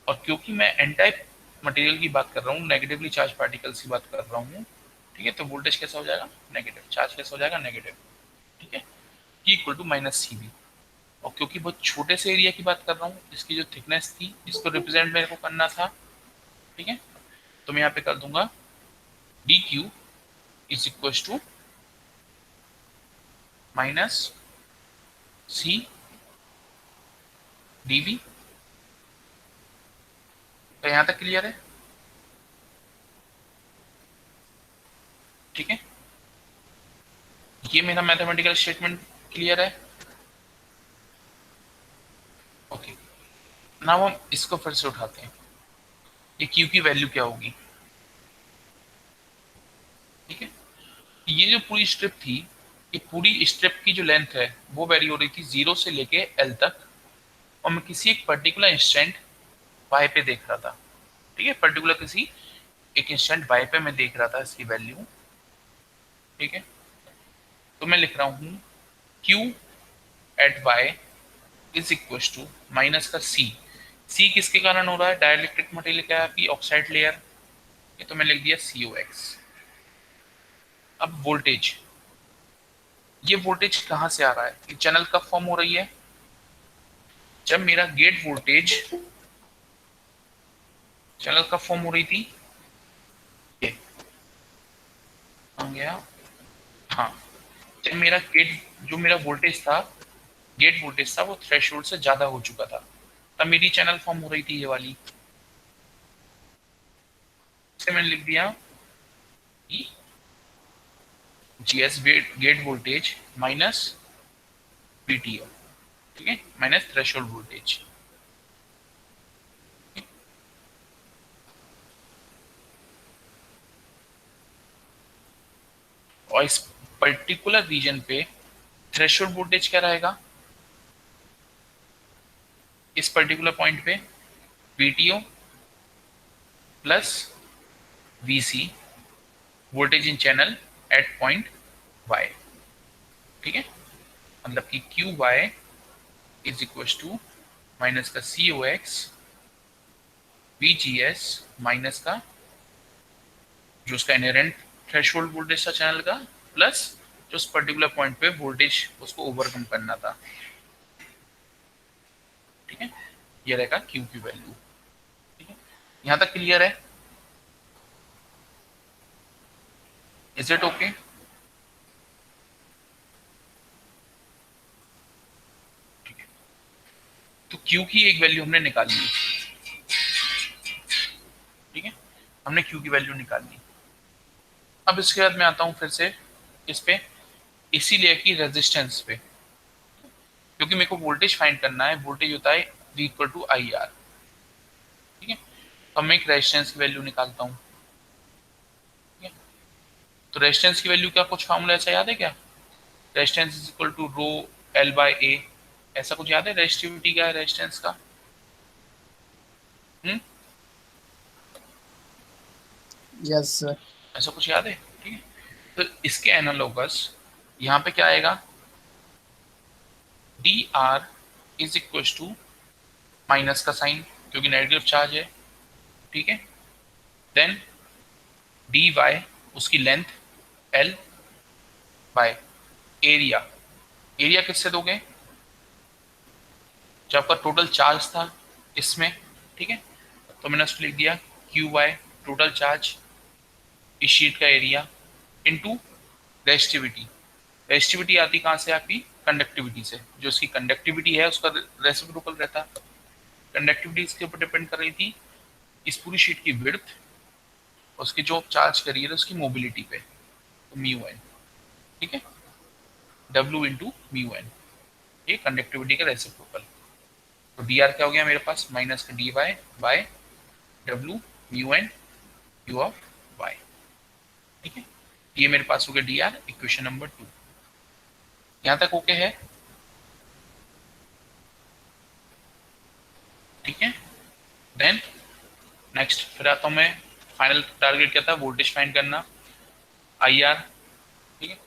और क्योंकि मैं एन टाइप मटेरियल की बात कर रहा हूँ, नेगेटिवली चार्ज पार्टिकल्स की बात कर रहा हूँ, ठीक है, तो वोल्टेज कैसा हो जाएगा, नेगेटिव, चार्ज कैसा हो जाएगा, नेगेटिव। ठीक है, Q equal to minus CV। और क्योंकि बहुत छोटे से एरिया की बात कर रहा हूँ, इसकी जो थिकनेस थी इसको रिप्रेजेंट मेरे को करना था। ठीक है, तो मैं यहाँ पे कर दूंगा DQ is equal to minus C DV। तो यहाँ तक क्लियर है। ठीक है, ये मेरा मैथमेटिकल स्टेटमेंट क्लियर है। ओके, नाउ हम इसको फिर से उठाते हैं, ये Q की वैल्यू क्या होगी। ठीक है, ये जो पूरी स्ट्रिप थी, ये पूरी स्ट्रिप की जो लेंथ है वो वेरी हो रही थी 0 से लेके L तक, और मैं किसी एक पर्टिकुलर इंस्टेंट y पे देख रहा था। ठीक है, पर्टिकुलर किसी एक इंस्टेंट y पे मैं देख रहा था इसकी वैल्यू। ठीक है, तो मैं लिख रहा हूँ Q at y is equal to minus का C किसके कारण हो रहा है, डाइलेक्ट्रिक मटेरियल क्या है आपकी, ऑक्साइड लेयर। ये तो मैं लिख दिया COX। अब वोल्टेज, ये वोल्टेज कहाँ से आ रहा है, ये चैनल कब फॉर्म हो रही है, जब मेरा गेट वोल्टेज, चैनल कब फॉर्म हो रही थी, ये आ गया, हाँ, जब मेरा गेट, जो मेरा वोल्टेज था, गेट वोल्टेज था, वो थ्रेशोल्ड से ज्यादा हो चुका था, तब मेरी चैनल फॉर्म हो रही थी ये वाली। इसे मैंने लिख दिया GS gate voltage minus VTO। ठीक है, माइनस थ्रेशोल्ड वोल्टेज। और इस पर्टिकुलर रीजन पे थ्रेशोल्ड वोल्टेज क्या रहेगा इस पर्टिकुलर पॉइंट पे, VTO plus VC voltage in channel at point Y। ठीक है, मतलब कि QY is equal to minus का COX VGS माइनस का जो उसका इनहेरेंट थ्रेशोल्ड वोल्टेज था चैनल का, प्लस जो उस पर्टिकुलर पॉइंट पे वोल्टेज उसको ओवरकम करना था। ठीक है, ये रहेगा Q की वैल्यू। ठीक है, यहां तक क्लियर है? Is it okay? ठीक है, तो Q की एक वैल्यू हमने निकाल ली। ठीक है, हमने Q की वैल्यू निकाल ली। अब इसके बाद मैं आता हूं फिर से इस पे, इसी लेयर की रेजिस्टेंस पे, क्योंकि मेरे को वोल्टेज फाइंड करना है। वोल्टेज होता है V इक्वल टू IR। ठीक है, तो मैं एक रेजिस्टेंस की वैल्यू निकालता हूँ। ठीक है, तो रेजिस्टेंस की वैल्यू क्या कुछ फॉर्मूला ऐसा याद है क्या? Resistance is equal to rho L by A, ऐसा कुछ याद है रेजिस्टिविटी का, रेजिस्टेंस का? Yes sir. ऐसा कुछ याद है? ठीक है, तो इसके एनालोगस यहाँ पे क्या आएगा, DR is equal to minus का साइन क्योंकि नेगेटिव चार्ज है। ठीक है, देन DY उसकी length L by area. Area किससे दोगे, जो आपका टोटल चार्ज था इसमें। ठीक है, तो मैंने उसको लिख दिया QY टोटल चार्ज इस शीट का एरिया इनटू रेजिस्टिविटी। रेजिस्टिविटी आती कहाँ से, आपकी कंडक्टिविटी से। जो उसकी कंडक्टिविटी है उसका रेसिप्रोकल रहता। कंडक्टिविटी इसके ऊपर डिपेंड कर रही थी इस पूरी शीट की विड्थ, उसकी जो चार्ज करी है उसकी मोबिलिटी पे, तो μn। ठीक है, W इंटू μn, ये कंडक्टिविटी का रेसिप्रोकल। तो dr क्या हो गया मेरे पास, माइनस का dy by W μn Q of y। ठीक है, ये मेरे पास हो गया dr, इक्वेशन नंबर 2। यहां तक ओके है? ठीक है, देन नेक्स्ट फिर आता हूं मैं। फाइनल टारगेट क्या था, वोल्टेज फाइंड करना, IR। ठीक है,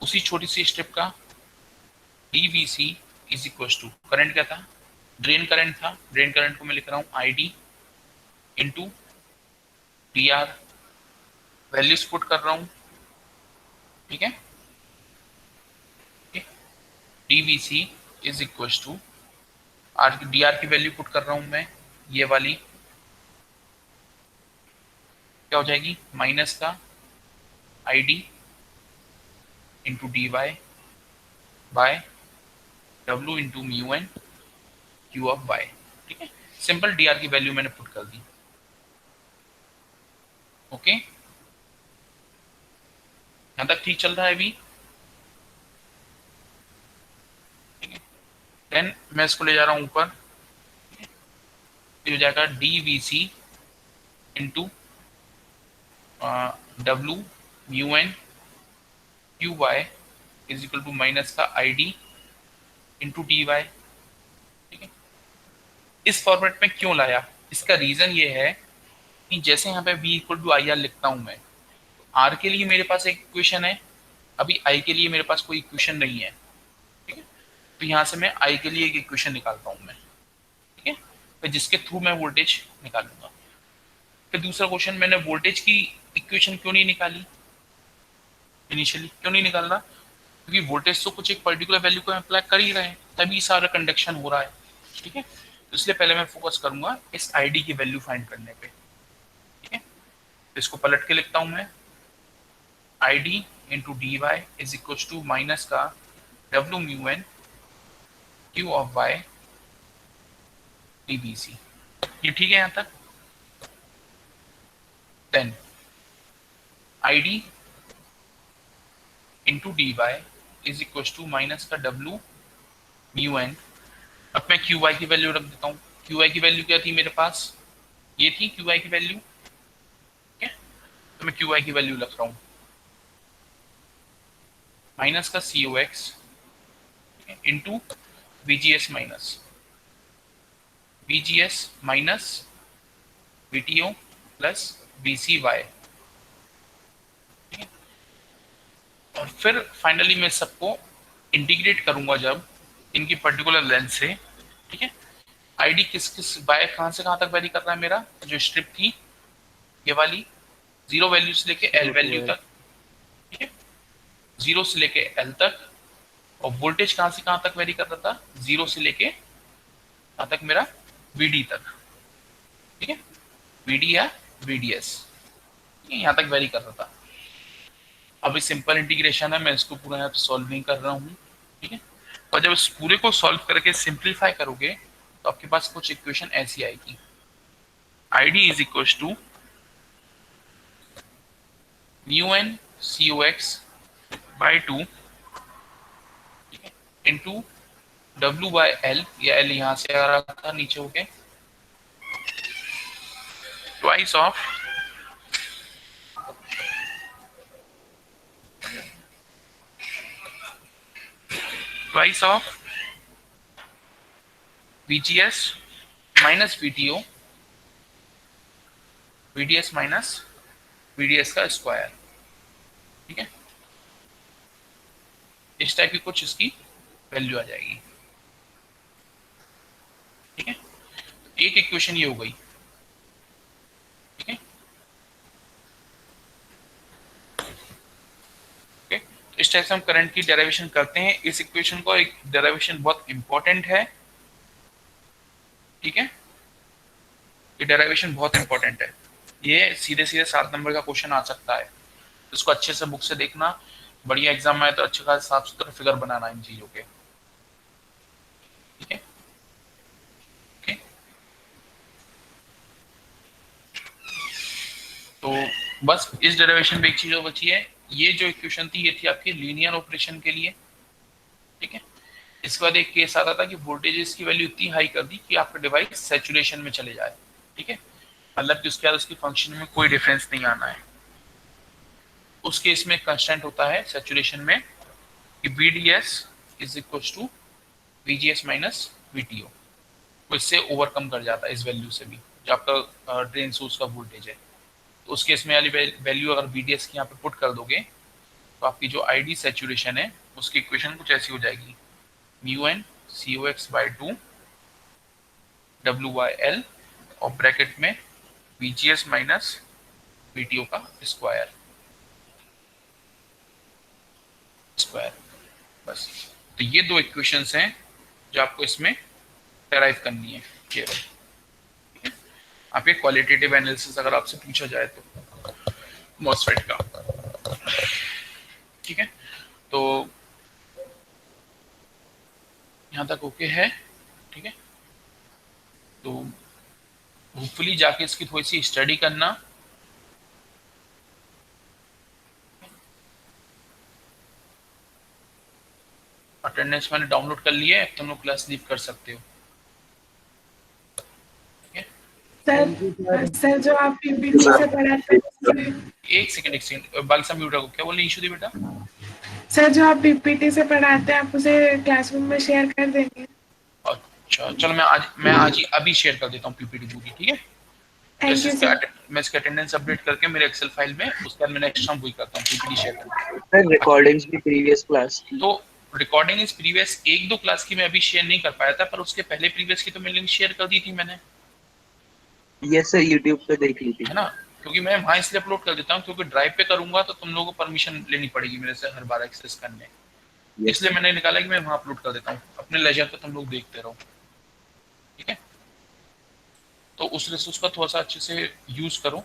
उसी छोटी सी स्टेप का DVC is equal to, current क्या था, ड्रेन करंट था। ड्रेन करंट को मैं लिख रहा हूँ ID into DR, values put कर रहा हूँ। ठीक है, DVC is equal to DR की वैल्यू पुट कर रहा हूँ मैं, ये वाली क्या हो जाएगी, माइनस का ID into DY by W into μn Q of y। ठीक है, सिंपल DR की वैल्यू मैंने पुट कर दी। ओके, यहां तक ठीक चल रहा है अभी? ठीक है, देन मैं इसको ले जा रहा हूं ऊपर। ये हो जाएगा DVC into W μn QY is equal to minus का ID इंटू DY। ठीक है, इस फॉर्मेट में क्यों लाया, इसका रीजन ये है कि जैसे यहाँ पे V इक्वल टू IR लिखता हूं मैं, R के लिए मेरे पास एक इक्वेशन है, अभी I के लिए मेरे पास कोई इक्वेशन नहीं है। ठीक है, तो यहाँ से मैं I के लिए एक इक्वेशन निकालता हूँ मैं। ठीक है, फिर जिसके थ्रू मैं वोल्टेज निकालूंगा। फिर दूसरा क्वेश्चन, मैंने वोल्टेज की इक्वेशन क्यों नहीं निकाली इनिशियली, क्यों नहीं निकाल रहा, क्योंकि वोल्टेज तो कुछ एक पर्टिकुलर वैल्यू को अप्लाई कर ही रहे हैं, तभी सारा कंडक्शन हो रहा है। ठीक है, तो इसलिए पहले मैं फोकस करूंगा इस ID की वैल्यू फाइंड करने पे। ठीक है, तो इसको पलट के लिखता हूं मैं, ID into DY is equal to minus का W μn Q of y DVC। ये ठीक है यहां तक? Then ID into DY is equal to minus का W μn। अब मैं QY की वैल्यू रख देता हूँ। QY की वैल्यू क्या थी मेरे पास, ये थी QY की वैल्यू। ठीक है, तो मैं QY की वैल्यू रख रहा हूँ, माइनस का COX into VGS minus VTO plus VCY, और फिर फाइनली मैं सबको इंटीग्रेट करूंगा जब इनकी पर्टिकुलर लेंथ से, ठीक है। आईडी किस बाय कहां से कहां तक वेरी कर रहा है, मेरा जो स्ट्रिप थी ये वाली 0 वैल्यू से लेके L वैल्यू तक, ठीक है, 0 से लेके L तक, और वोल्टेज कहां से कहां तक वेरी कर रहा था, 0 से लेके कहां तक, मेरा VD तक, ठीक है, VD या VDS, यहां तक वेरी कर रहा था। अभी सिंपल इंटीग्रेशन है, मैं इसको पूरा यहाँ पे सॉल्व नहीं कर रहा हूँ, ठीक है। और जब इस पूरे को सॉल्व करके सिंप्लीफाई करोगे तो आपके पास कुछ इक्वेशन ऐसी आएगी, ID is equal to μn COX by 2 into W by L, या L यहाँ से आ रहा था नीचे होके, twice of VGS minus VTO, VDS minus VDS का स्क्वायर, ठीक है। इस टाइप की कुछ इसकी वैल्यू आ जाएगी, ठीक है। एक इक्वेशन ये हो गई, ठीक है। इस टाइप से हम करंट की डेरिवेशन करते हैं। इस इक्वेशन को एक डेरिवेशन बहुत इंपॉर्टेंट है, ठीक है, ये डेरिवेशन बहुत इंपॉर्टेंट है, ये सीधे सीधे 7 नंबर का क्वेश्चन आ सकता है। इसको अच्छे से बुक से देखना, बढ़िया एग्जाम में आए तो अच्छे खास साफ सुथरा फिगर बनाना इन चीजों के, ठीक है। ओके, तो बस इस डेरिवेशन में एक चीज और बची है, ये जो इक्वेशन थी ये थी आपकी लीनियर ऑपरेशन के लिए, ठीक है। इसके बाद एक केस आता था कि वोल्टेज की वैल्यू इतनी हाई कर दी कि आपका डिवाइस सैचुरेशन में चले जाए, ठीक है, मतलब कि उसके बाद उसकी फंक्शन में कोई डिफरेंस नहीं आना है। उस केस में कंस्टेंट होता है सैचुरेशन में कि VDS is equal to VGS minus VTO, वो इससे ओवरकम कर जाता है इस वैल्यू से भी, जो आपका ड्रेन सोर्स का वोल्टेज है। तो उस केस में वाली वैल्यू अगर VDS की यहाँ पे पुट कर दोगे तो आपकी जो ID सैचुरेशन है उसकी इक्वेशन कुछ ऐसी हो जाएगी, μn COX by 2 W by L, और ब्रैकेट में VGS माइनस VTO का स्क्वायर, बस। तो ये दो इक्वेशंस हैं जो आपको इसमें डेराइव करनी है केवल, ठीक है। आपके क्वालिटेटिव एनालिसिस अगर आपसे पूछा जाए तो मॉसफेट का, ठीक है। तो यहाँ तक ओके है, ठीक है। तो होपफुली जाके इसकी थोड़ी सी स्टडी करना, अटेंडेंस मैंने डाउनलोड कर लिया है, तुम लोग क्लास लीव कर सकते हो, ठीक है। सर जो आप पीपीटी से पढ़ाते हैं, एक सेकंड बाल सा म्यूट रखो, क्या बोल रही इशू दी बेटा? सर जो आप पीपीटी से पढ़ाते हैं आप उसे क्लासरूम में शेयर कर देंगे? अच्छा चलो, मैं आज ही अभी शेयर कर देता हूँ पीपीटी पूरी, ठीक है। Thank you sir. मैं इसका अटेंडेंस अपडेट करके मेरे एक्सेल फाइल में उसके बाद मैं नेक्स्ट टाइम वही करता हूँ, पीपीटी शेयर करके। सर रिकॉर्डिंग्स भी प्रीवियस क्लास की, तो रिकॉर्डिंग इस प्रीवियस 1-2 क्लास की मैं अभी शेयर नहीं कर पाया था, पर उसके पहले प्रीवियस की तो मैं लिंक शेयर कर दी थी मैंने, यस सर, यूट्यूब पे देख ली थी, है ना। क्योंकि मैं वहाँ इसलिए अपलोड कर देता हूँ क्योंकि ड्राइव पे करूंगा तो तुम लोगों को परमिशन लेनी पड़ेगी मेरे से हर बार एक्सेस करने, इसलिए मैंने निकाला कि मैं वहाँ अपलोड कर देता हूँ, अपने लेजर पे तुम लोग देखते रहो, ठीक है। तो उस रिसोर्स का थोड़ा सा अच्छे से यूज करो।